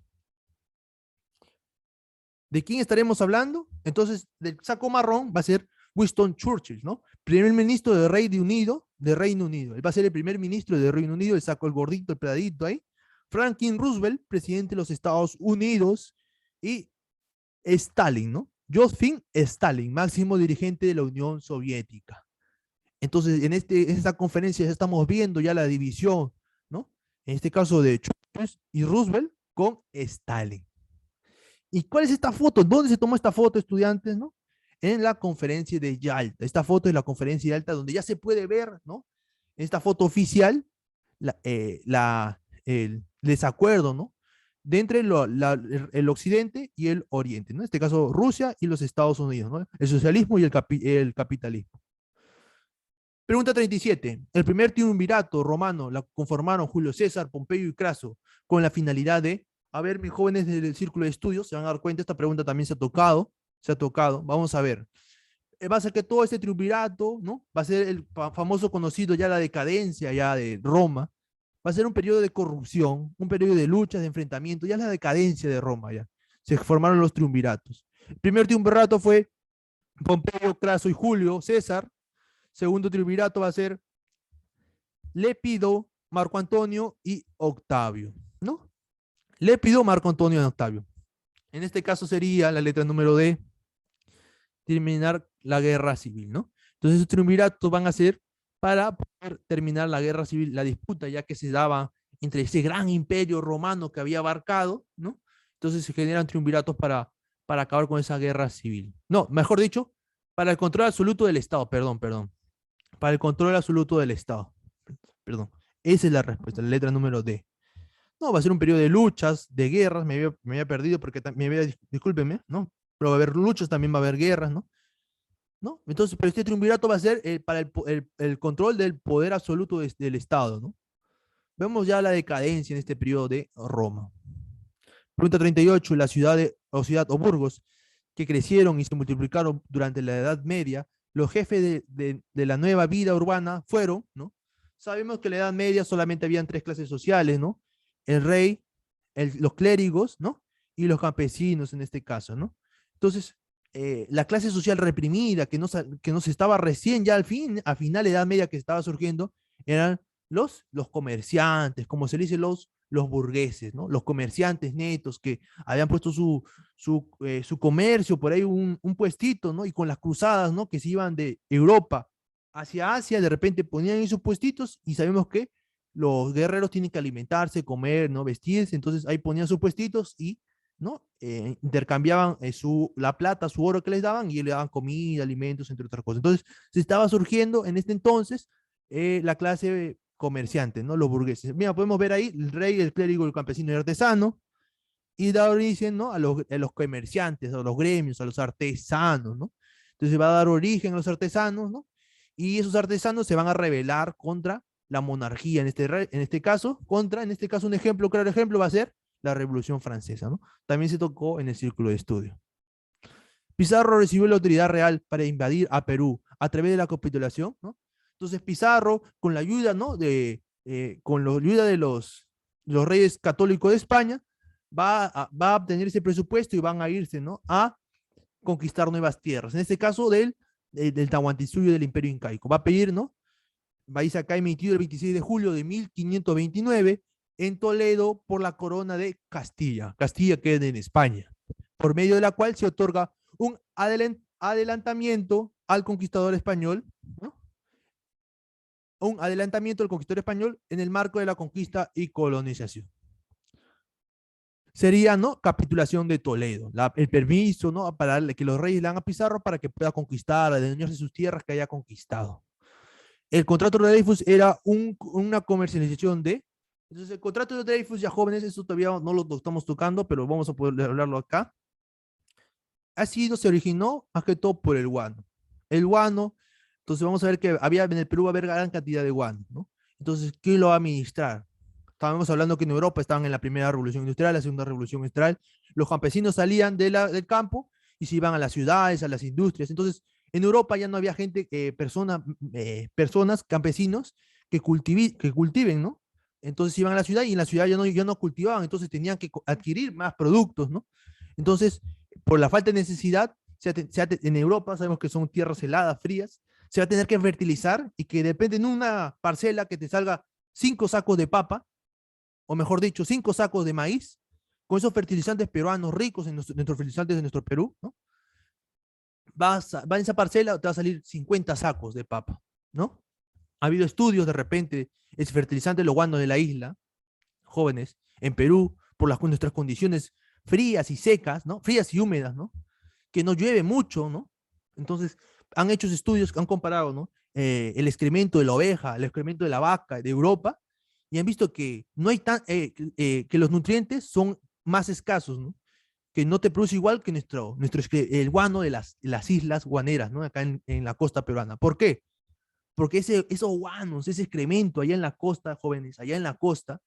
¿De quién estaremos hablando? Entonces, del saco marrón va a ser Winston Churchill, ¿no? Primer ministro de Reino Unido, Él va a ser el primer ministro de Reino Unido, el saco el gordito, el pedadito ahí. Franklin Roosevelt, presidente de los Estados Unidos. Y Stalin, ¿no? Joseph Stalin, máximo dirigente de la Unión Soviética. Entonces, en esta conferencia ya estamos viendo ya la división, ¿no? En este caso de Churchill y Roosevelt con Stalin. ¿Y cuál es esta foto? ¿Dónde se tomó esta foto, estudiantes, no? En la conferencia de Yalta. Esta foto es la conferencia de Yalta donde ya se puede ver, ¿no? Esta foto oficial, el desacuerdo, ¿no? De entre el occidente y el oriente, ¿no? En este caso, Rusia y los Estados Unidos, ¿no? El socialismo y el capitalismo. Pregunta 37. El primer triunvirato romano la conformaron Julio César, Pompeyo y Craso con la finalidad de, a ver, mis jóvenes del círculo de estudios se van a dar cuenta, esta pregunta también se ha tocado, vamos a ver. Va a ser que todo este triunvirato, ¿no? Va a ser el famoso conocido ya la decadencia ya de Roma, va a ser un periodo de corrupción, un periodo de luchas, de enfrentamiento, ya la decadencia de Roma ya. Se formaron los triunviratos. El primer triunvirato fue Pompeyo, Craso y Julio César. Segundo triunvirato va a ser Lépido, Marco Antonio y Octavio, ¿no? Lépido, Marco Antonio y Octavio. En este caso sería la letra número D, terminar la guerra civil, ¿no? Entonces esos triunviratos van a ser para poder terminar la guerra civil, la disputa ya que se daba entre ese gran imperio romano que había abarcado, ¿no? Entonces se generan triunviratos para acabar con esa guerra civil. No, mejor dicho, para el control absoluto del Estado, perdón. Para el control absoluto del Estado. Perdón. Esa es la respuesta, la letra número D. No, va a ser un periodo de luchas, de guerras, me había perdido porque discúlpeme, ¿no? Pero va a haber luchas, también va a haber guerras, ¿no? ¿No? Entonces, pero este triunvirato va a ser para el control del poder absoluto del Estado, ¿no? Vemos ya la decadencia en este periodo de Roma. Pregunta 38. La ciudad o Burgos, que crecieron y se multiplicaron durante la Edad Media, los jefes de la nueva vida urbana fueron, ¿no? Sabemos que en la Edad Media solamente habían 3 clases sociales, ¿no? El rey, los clérigos, ¿no? Y los campesinos en este caso, ¿no? Entonces, la clase social reprimida, que no se estaba recién ya a final de Edad Media que estaba surgiendo, eran los comerciantes, como se dice los burgueses, ¿no? Los comerciantes netos que habían puesto su comercio, por ahí un puestito, ¿no? Y con las cruzadas, ¿no? Que se iban de Europa hacia Asia, de repente ponían esos puestitos y sabemos que los guerreros tienen que alimentarse, comer, ¿no? Vestirse, entonces ahí ponían sus puestitos y, ¿no? Intercambiaban la plata, su oro que les daban y le daban comida, alimentos, entre otras cosas. Entonces se estaba surgiendo en este entonces la clase comerciante, ¿no? Los burgueses. Mira, podemos ver ahí el rey, el clérigo, el campesino y el artesano, y da origen, ¿no? A los comerciantes, a los gremios, a los artesanos, ¿no? Entonces va a dar origen a los artesanos, ¿no? Y esos artesanos se van a rebelar contra la monarquía, en este caso, en este caso un ejemplo, claro ejemplo va a ser la Revolución Francesa, ¿no? También se tocó en el círculo de estudio. Pizarro recibió la autoridad real para invadir a Perú a través de la capitulación, ¿no? Entonces Pizarro, con la ayuda, ¿no? Con la ayuda de los reyes católicos de España, va a obtener ese presupuesto y van a irse, ¿no? A conquistar nuevas tierras. En este caso del Tahuantinsuyo del Imperio Incaico. Va a pedir, ¿no? Va a irse acá emitido el 26 de julio de 1529 en Toledo por la corona de Castilla. Castilla queda en España, por medio de la cual se otorga un adelantamiento al conquistador español, ¿no? Un adelantamiento al conquistador español en el marco de la conquista y colonización. Sería, ¿no? Capitulación de Toledo, el permiso, ¿no? Para que los reyes le dan a Pizarro para que pueda conquistar, adueñarse de sus tierras que haya conquistado. El contrato de Dreyfus era una comercialización de. Entonces, el contrato de Dreyfus, ya jóvenes, eso todavía no lo estamos tocando, pero vamos a poder hablarlo acá. Se originó más que todo por el guano. El guano, entonces vamos a ver que en el Perú va a haber gran cantidad de guano, ¿no? Entonces, ¿quién lo va a administrar? Estábamos hablando que en Europa estaban en la primera revolución industrial, la segunda revolución industrial. Los campesinos salían del campo y se iban a las ciudades, a las industrias. Entonces, en Europa ya no había gente, personas, campesinos, que cultiven, ¿no? Entonces iban a la ciudad y en la ciudad ya no cultivaban, entonces tenían que adquirir más productos, ¿no? Entonces, por la falta de necesidad, en Europa sabemos que son tierras heladas, frías, se va a tener que fertilizar y que depende de una parcela que te salga 5 sacos de papa, o mejor dicho, 5 sacos de maíz, con esos fertilizantes peruanos ricos en nuestros fertilizantes de nuestro Perú, ¿no? Va en esa parcela, te va a salir 50 sacos de papa, ¿no? Ha habido estudios de repente, ese fertilizante lo guano de la isla, jóvenes, en Perú, por nuestras condiciones frías y secas, ¿no? Frías y húmedas, ¿no? Que no llueve mucho, ¿no? Entonces, han hecho estudios que han comparado, ¿no? El excremento de la oveja, el excremento de la vaca de Europa, y han visto que no hay que los nutrientes son más escasos, ¿no? Que no te produce igual que el guano de las islas guaneras, ¿no? Acá en la costa peruana. ¿Por qué? Porque esos guanos, ese excremento allá en la costa, jóvenes, allá en la costa,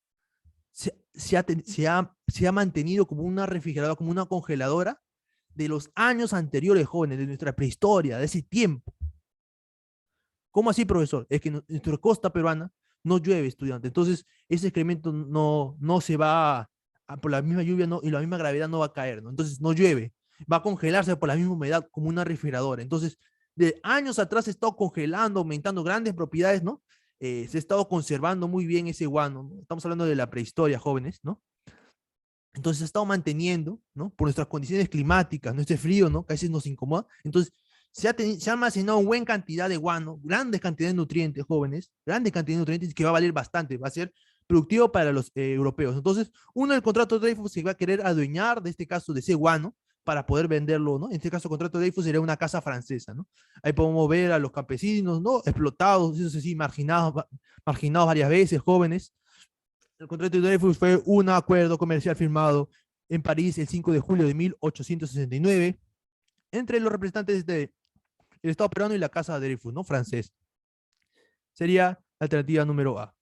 se ha mantenido como una refrigeradora, como una congeladora de los años anteriores, jóvenes, de nuestra prehistoria, de ese tiempo. ¿Cómo así, profesor? Es que en nuestra costa peruana no llueve, estudiante. Entonces, ese excremento no se va por la misma lluvia y la misma gravedad no va a caer, ¿no? Entonces, no llueve. Va a congelarse por la misma humedad como una refrigeradora. Entonces, de años atrás se ha estado congelando, aumentando grandes propiedades, ¿no? Se ha estado conservando muy bien ese guano, ¿no? Estamos hablando de la prehistoria, jóvenes, ¿no? Entonces se ha estado manteniendo, ¿no? Por nuestras condiciones climáticas, ¿no? Este frío, ¿no? Que a veces nos incomoda. Entonces se ha almacenado una buena cantidad de guano, grandes cantidades de nutrientes, jóvenes, grandes cantidades de nutrientes que va a valer bastante, va a ser productivo para los europeos. Entonces, uno del contrato de Dreyfus se va a querer adueñar de este caso de ese guano para poder venderlo, ¿no? En este caso, el contrato de Dreyfus sería una casa francesa, ¿no? Ahí podemos ver a los campesinos, ¿no? Explotados, eso sí, marginados varias veces, jóvenes. El contrato de Dreyfus fue un acuerdo comercial firmado en París el 5 de julio de 1869 entre los representantes del Estado peruano y la Casa de Dreyfus, ¿no? Francés. Sería la alternativa número A.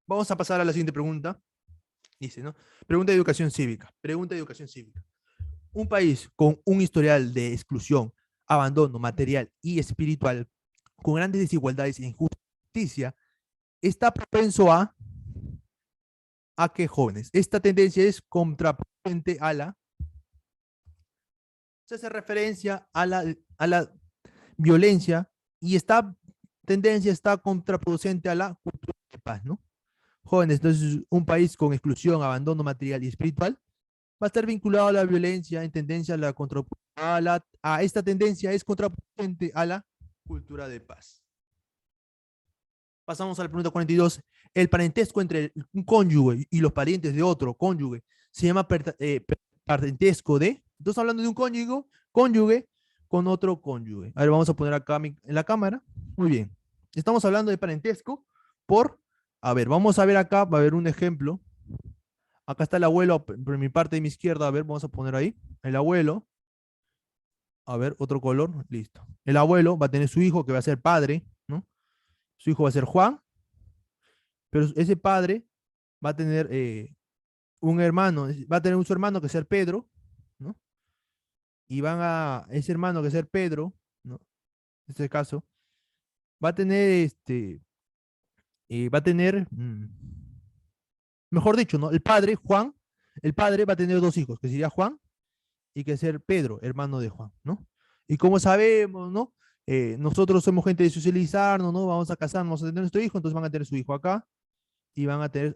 Vamos a pasar a la siguiente pregunta. Dice, ¿no? Pregunta de educación cívica. Pregunta de educación cívica. Un país con un historial de exclusión, abandono material y espiritual, con grandes desigualdades e injusticia, está propenso ¿a qué, jóvenes? Esta tendencia es contraproducente se hace referencia a la violencia y esta tendencia está contraproducente a la cultura de paz, ¿no? Jóvenes, entonces un país con exclusión, abandono material y espiritual va a estar vinculado a la violencia en tendencia a la a esta tendencia es contraproducente a la cultura de paz. Pasamos a la pregunta 42. El parentesco entre un cónyuge y los parientes de otro cónyuge se llama parentesco de. Entonces, hablando de un cónyuge con otro cónyuge. A ver, vamos a poner acá en la cámara. Muy bien. Estamos hablando de parentesco por. A ver, vamos a ver acá, va a haber un ejemplo. Acá está el abuelo, por mi parte de mi izquierda. A ver, vamos a poner ahí. El abuelo. A ver, otro color. Listo. El abuelo va a tener su hijo que va a ser padre, ¿no? Su hijo va a ser Juan, pero ese padre va a tener un hermano, va a tener un su hermano que ser Pedro, ¿no? Y ese hermano que ser Pedro, ¿no? En este caso, va a tener mejor dicho, ¿no? El padre va a tener dos hijos, que sería Juan y que ser Pedro, hermano de Juan, ¿no? Y como sabemos, ¿no? Nosotros somos gente de socializarnos, ¿no? Vamos a casarnos, vamos a tener nuestro hijo, entonces van a tener su hijo acá y van a tener,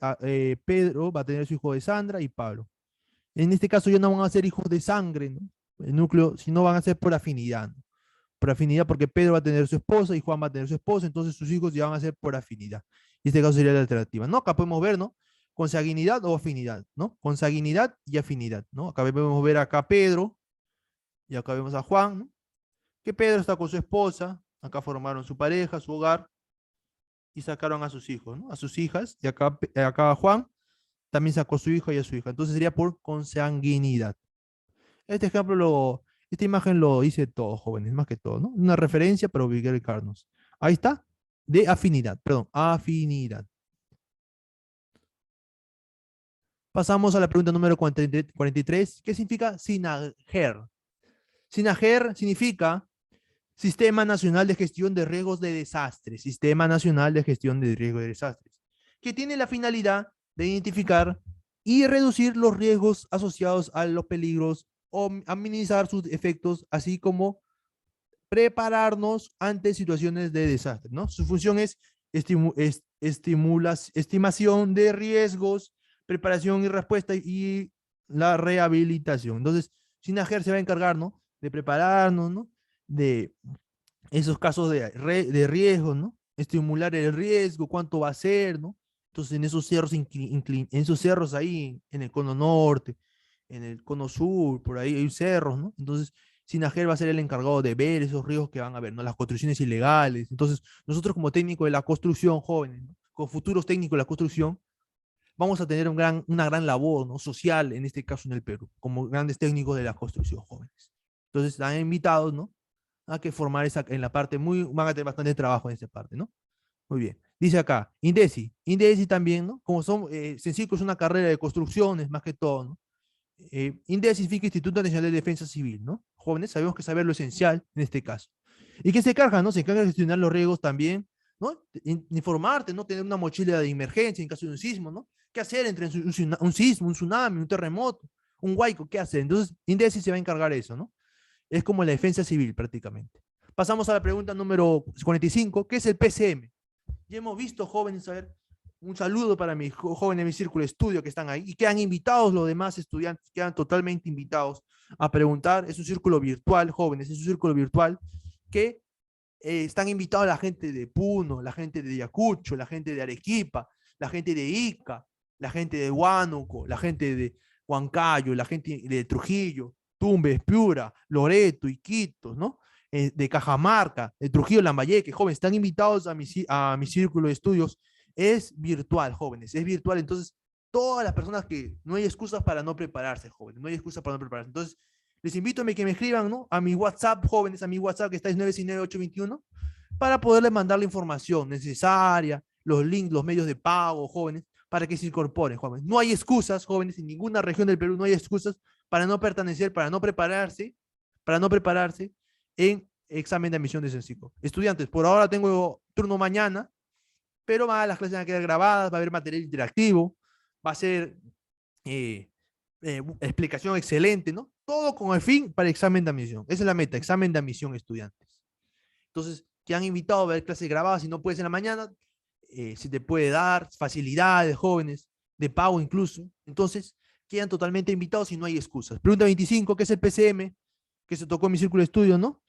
Pedro va a tener su hijo de Sandra y Pablo. En este caso ya no van a ser hijos de sangre, ¿no? El núcleo, sino van a ser por afinidad, ¿no? Por afinidad porque Pedro va a tener su esposa y Juan va a tener su esposa, entonces sus hijos ya van a ser por afinidad. Y este caso sería la alternativa, ¿no? Acá podemos ver, ¿no? Consanguinidad o afinidad, ¿no? Consanguinidad y afinidad, ¿no? Acá podemos ver acá Pedro y acá vemos a Juan, ¿no? Que Pedro está con su esposa, acá formaron su pareja, su hogar, y sacaron a sus hijos, ¿no? A sus hijas, y acá Juan también sacó a su hijo y a su hija. Entonces sería por consanguinidad. Este esta imagen lo dice todo, jóvenes, más que todo, ¿no? Una referencia para ubicarnos. Ahí está, de afinidad, perdón, afinidad. Pasamos a la pregunta número 43. ¿Qué significa SINAGER? SINAGER significa Sistema Nacional de Gestión de Riesgos de Desastres. Sistema Nacional de Gestión de Riesgos de Desastres. Que tiene la finalidad de identificar y reducir los riesgos asociados a los peligros o minimizar sus efectos, así como prepararnos ante situaciones de desastre, ¿no? Su función es estimación de riesgos, preparación y respuesta y la rehabilitación. Entonces, SINAGER se va a encargar, ¿no? De prepararnos, ¿no? De esos casos de riesgo, ¿no? Estimular el riesgo, cuánto va a ser, ¿no? Entonces, en esos cerros, en esos cerros ahí, en el cono norte, en el cono sur, por ahí hay cerros, ¿no? Entonces, SINAGER va a ser el encargado de ver esos riesgos que van a haber, ¿no? Las construcciones ilegales. Entonces, nosotros como técnicos de la construcción, jóvenes, ¿no? Como futuros técnicos de la construcción, vamos a tener una gran labor, ¿no? Social, en este caso en el Perú, como grandes técnicos de la construcción, jóvenes. Entonces, están invitados, ¿no? A que formar en la parte van a tener bastante trabajo en esa parte, ¿no? Muy bien. Dice acá, INDECI también, ¿no? Como son, Sencico es una carrera de construcciones más que todo, ¿no? INDECI significa Instituto Nacional de Defensa Civil, ¿no? Jóvenes, sabemos que saber lo esencial en este caso. ¿Y qué se encarga, no? Se encarga de gestionar los riesgos también, ¿no? Informarte, ¿no? Tener una mochila de emergencia en caso de un sismo, ¿no? ¿Qué hacer entre un sismo, un tsunami, un terremoto, un huaico? ¿Qué hacer? Entonces, INDECI se va a encargar de eso, ¿no? Es como la defensa civil prácticamente. Pasamos a la pregunta número 45, ¿qué es el PCM? Ya hemos visto, jóvenes, a ver, un saludo para mis jóvenes de mi círculo de estudio que están ahí y quedan invitados los demás estudiantes, quedan totalmente invitados a preguntar. Es un círculo virtual, jóvenes, es un círculo virtual que están invitados la gente de Puno, la gente de Ayacucho, la gente de Arequipa, la gente de Ica, la gente de Huánuco, la gente de Huancayo, la gente de Trujillo, Tumbes, Piura, Loreto, Iquitos, ¿no? De Cajamarca, de Trujillo, Lambayeque, jóvenes, están invitados a mi círculo de estudios. Es virtual, jóvenes, es virtual. Entonces, todas las personas que no hay excusas para no prepararse, jóvenes, no hay excusas para no prepararse. Entonces, les invito a que me escriban, ¿no? A mi WhatsApp, jóvenes, a mi WhatsApp que está es 969-821, para poderles mandar la información necesaria, los links, los medios de pago, jóvenes, para que se incorporen, jóvenes. No hay excusas, jóvenes, en ninguna región del Perú no hay excusas para no pertenecer, para no prepararse en examen de admisión de Sencico. Estudiantes, por ahora tengo turno mañana, pero las clases van a quedar grabadas, va a haber material interactivo, va a ser explicación excelente, ¿no? Todo con el fin para el examen de admisión. Esa es la meta, examen de admisión, estudiantes. Entonces, te han invitado a ver clases grabadas, si no puedes en la mañana, se te puede dar facilidades, jóvenes, de pago incluso. Entonces, quedan totalmente invitados y no hay excusas. Pregunta 25, ¿qué es el PCM? Que se tocó en mi círculo de estudio, ¿no?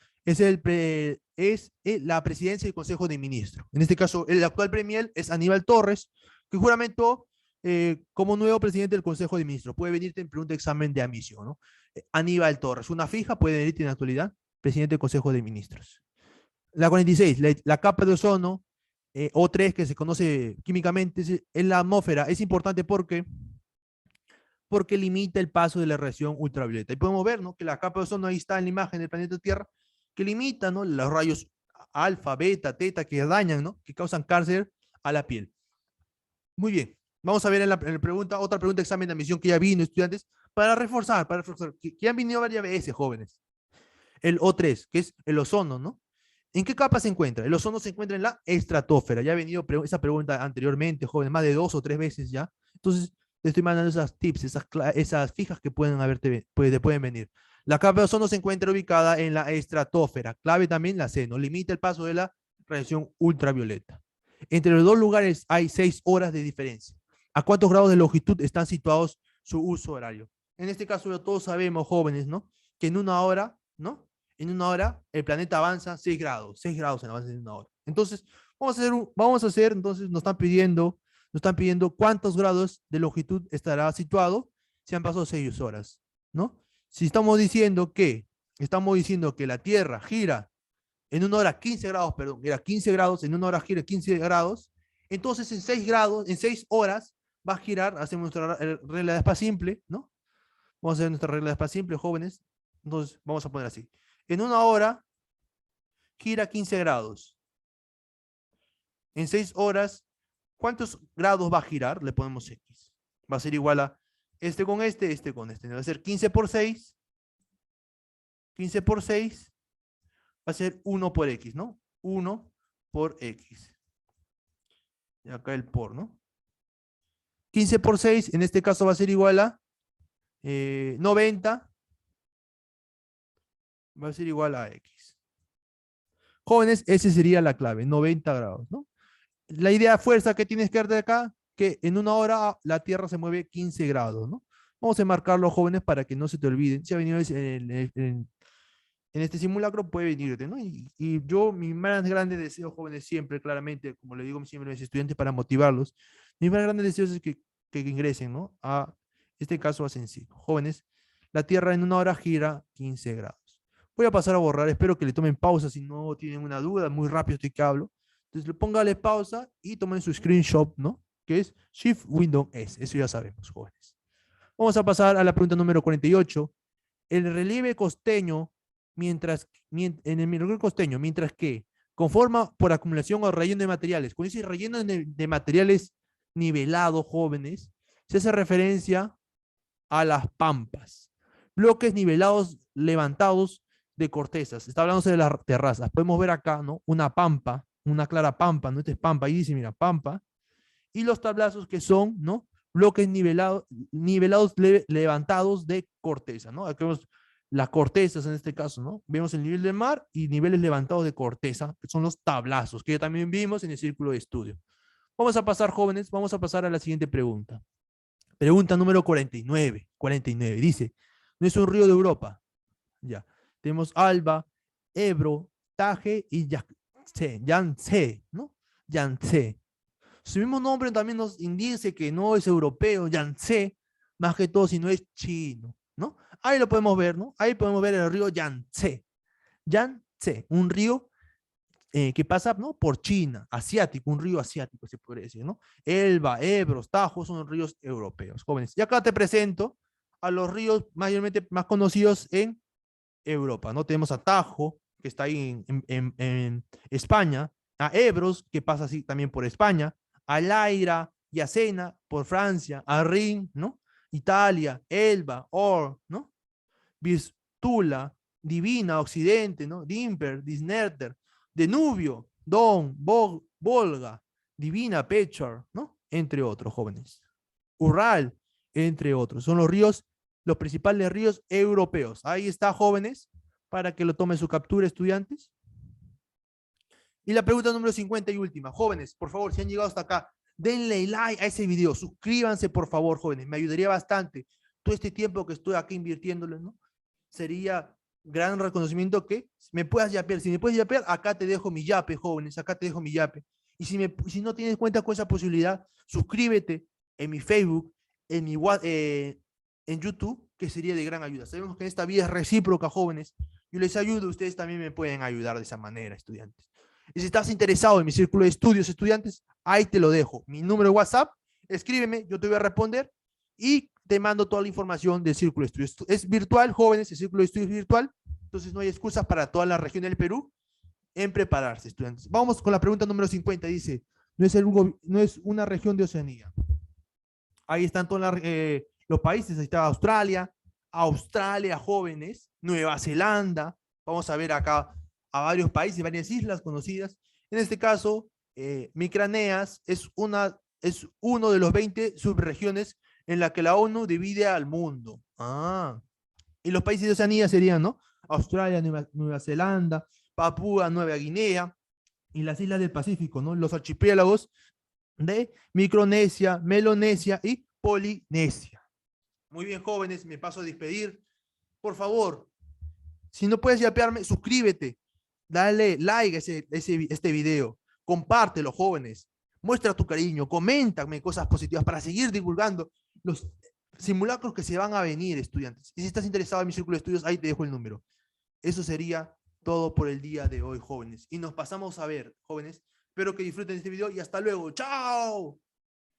La presidencia del Consejo de Ministros. En este caso, el actual premier es Aníbal Torres, que juramentó como nuevo presidente del Consejo de Ministros. Puede venirte en pregunta de examen de admisión, ¿no? Aníbal Torres, una fija, puede venirte en la actualidad, presidente del Consejo de Ministros. La 46, la capa de ozono, O3, que se conoce químicamente, en la atmósfera, es importante porque limita el paso de la radiación ultravioleta. Y podemos ver, ¿no?, que la capa de ozono, ahí está en la imagen del planeta Tierra, que limita, ¿no?, los rayos alfa, beta, teta, que dañan, ¿no?, que causan cáncer a la piel. Muy bien. Vamos a ver en la pregunta, otra pregunta de examen de admisión que ya vino, estudiantes, para reforzar, que han venido varias veces, jóvenes. El O3, que es el ozono, ¿no? ¿En qué capa se encuentra? El ozono se encuentra en la estratosfera. Ya ha venido esa pregunta anteriormente, jóvenes, más de 2 o 3 veces ya. Entonces, te estoy mandando esas tips, esas fijas que pueden venir. La capa de ozono se encuentra ubicada en la estratosfera. Clave también la C, ¿no? Limita el paso de la radiación ultravioleta. Entre los dos lugares hay 6 horas de diferencia. ¿A cuántos grados de longitud están situados su uso horario? En este caso, todos sabemos, jóvenes, ¿no?, que en una hora, ¿no?, en una hora el planeta avanza 6 grados en avance en una hora. Entonces, vamos a hacer, entonces nos están pidiendo cuántos grados de longitud estará situado si han pasado 6 horas, ¿no? Si estamos diciendo que la Tierra gira en una hora 15 grados, perdón, era 15 grados, en una hora gira 15 grados, entonces en 6 grados, en 6 horas va a girar, hacemos nuestra regla de espacio simple, ¿no? Vamos a hacer nuestra regla de espacio simple, jóvenes. Entonces, vamos a poner así. En una hora gira 15 grados. En 6 horas, ¿cuántos grados va a girar? Le ponemos X. Va a ser igual a este con este con este. Va a ser 15 por 6. 15 por 6 va a ser 1 por X, ¿no? 1 por X. Y acá el por, ¿no? 15 por 6, en este caso va a ser igual a 90. Va a ser igual a X. Jóvenes, esa sería la clave, 90 grados, ¿no? La idea fuerza que tienes que dar de acá, que en una hora la Tierra se mueve 15 grados, ¿no? Vamos a marcarlo, jóvenes, para que no se te olviden. Si ha venido en este simulacro, puede venirte, ¿no? Y yo, mi más grande deseo, jóvenes, siempre, claramente, como le digo siempre a mis estudiantes para motivarlos, mi más grande deseo es que ingresen, ¿no?, a este caso a sencillo. Jóvenes, la Tierra en una hora gira 15 grados. Voy a pasar a borrar, espero que le tomen pausa si no tienen una duda, muy rápido estoy que hablo. Entonces, póngale pausa y tomen su screenshot, ¿no?, que es Shift Windows S, eso ya sabemos, jóvenes. Vamos a pasar a la pregunta número 48. El relieve costeño, mientras que conforma por acumulación o relleno de materiales. Cuando dice relleno de materiales nivelados, jóvenes, se hace referencia a las pampas. Bloques nivelados levantados de cortezas. Está hablando de las terrazas. Podemos ver acá, ¿no?, una pampa, una clara pampa, ¿no? Esta es pampa, ahí dice, mira, pampa. Y los tablazos que son, ¿no?, bloques nivelados levantados de corteza, ¿no? Aquí vemos las cortezas en este caso, ¿no? Vemos el nivel del mar y niveles levantados de corteza, que son los tablazos, que ya también vimos en el círculo de estudio. Vamos a pasar, jóvenes, vamos a pasar a la siguiente pregunta. Pregunta número 49. 49. Dice, no es un río de Europa. Ya. Tenemos Alba, Ebro, Taje y Yangtze, ¿no? Yangtze. Su mismo nombre también nos indica que no es europeo, Yangtze, más que todo si no es chino, ¿no? Ahí lo podemos ver, ¿no? Ahí podemos ver el río Yangtze. Yangtze, un río que pasa, ¿no?, por China, asiático, un río asiático se podría decir, ¿no? Elba, Ebro, Tajo son ríos europeos, jóvenes. Y acá te presento a los ríos mayormente más conocidos en Europa, ¿no? Tenemos a Tajo, que está ahí en España, a Ebros, que pasa así también por España, a Laira y a Sena por Francia, a Rin, ¿no?, Italia, Elba, Or, ¿no?, Vistula, Divina, Occidente, ¿no?, Dimper, Disnerter, Danubio, Don, Volga, Divina, Pechor, ¿no?, entre otros, jóvenes. Ural, entre otros. Son los principales ríos europeos. Ahí está, jóvenes, para que lo tomen su captura, estudiantes. Y la pregunta número 50 y última. Jóvenes, por favor, si han llegado hasta acá, denle like a ese video. Suscríbanse, por favor, jóvenes. Me ayudaría bastante. todo este tiempo que estoy aquí invirtiéndolo, ¿no? Sería gran reconocimiento que me puedas yapear. Si me puedes yapear, acá te dejo mi yape, jóvenes, acá te dejo mi yape. Y si no tienes cuenta con esa posibilidad, suscríbete en mi Facebook, en mi en YouTube, que sería de gran ayuda. Sabemos que esta vía es recíproca, jóvenes. Yo les ayudo, ustedes también me pueden ayudar de esa manera, estudiantes. Y si estás interesado en mi círculo de estudios, estudiantes, ahí te lo dejo. Mi número de WhatsApp, escríbeme, yo te voy a responder y te mando toda la información del círculo de estudios. Es virtual, jóvenes, el círculo de estudios es virtual, entonces no hay excusas para toda la región del Perú en prepararse, estudiantes. Vamos con la pregunta número 50, dice, no es una región de Oceanía. Ahí están todos los países, ahí está Australia, jóvenes, Nueva Zelanda, vamos a ver acá a varios países, varias islas conocidas. En este caso, Micraneas es uno de los 20 subregiones en la que la ONU divide al mundo. Y los países de Oceanía serían, ¿no? Australia, Nueva Zelanda, Papúa Nueva Guinea y las islas del Pacífico, ¿no? Los archipiélagos de Micronesia, Melonesia y Polinesia. Muy bien, jóvenes, me paso a despedir. Por favor, si no puedes yapearme, suscríbete, dale like a este video, compártelo, jóvenes, muestra tu cariño, coméntame cosas positivas para seguir divulgando los simulacros que se van a venir, estudiantes. Y si estás interesado en mi círculo de estudios, ahí te dejo el número. Eso sería todo por el día de hoy, jóvenes. Y nos pasamos a ver, jóvenes. Espero que disfruten este video y hasta luego. ¡Chao!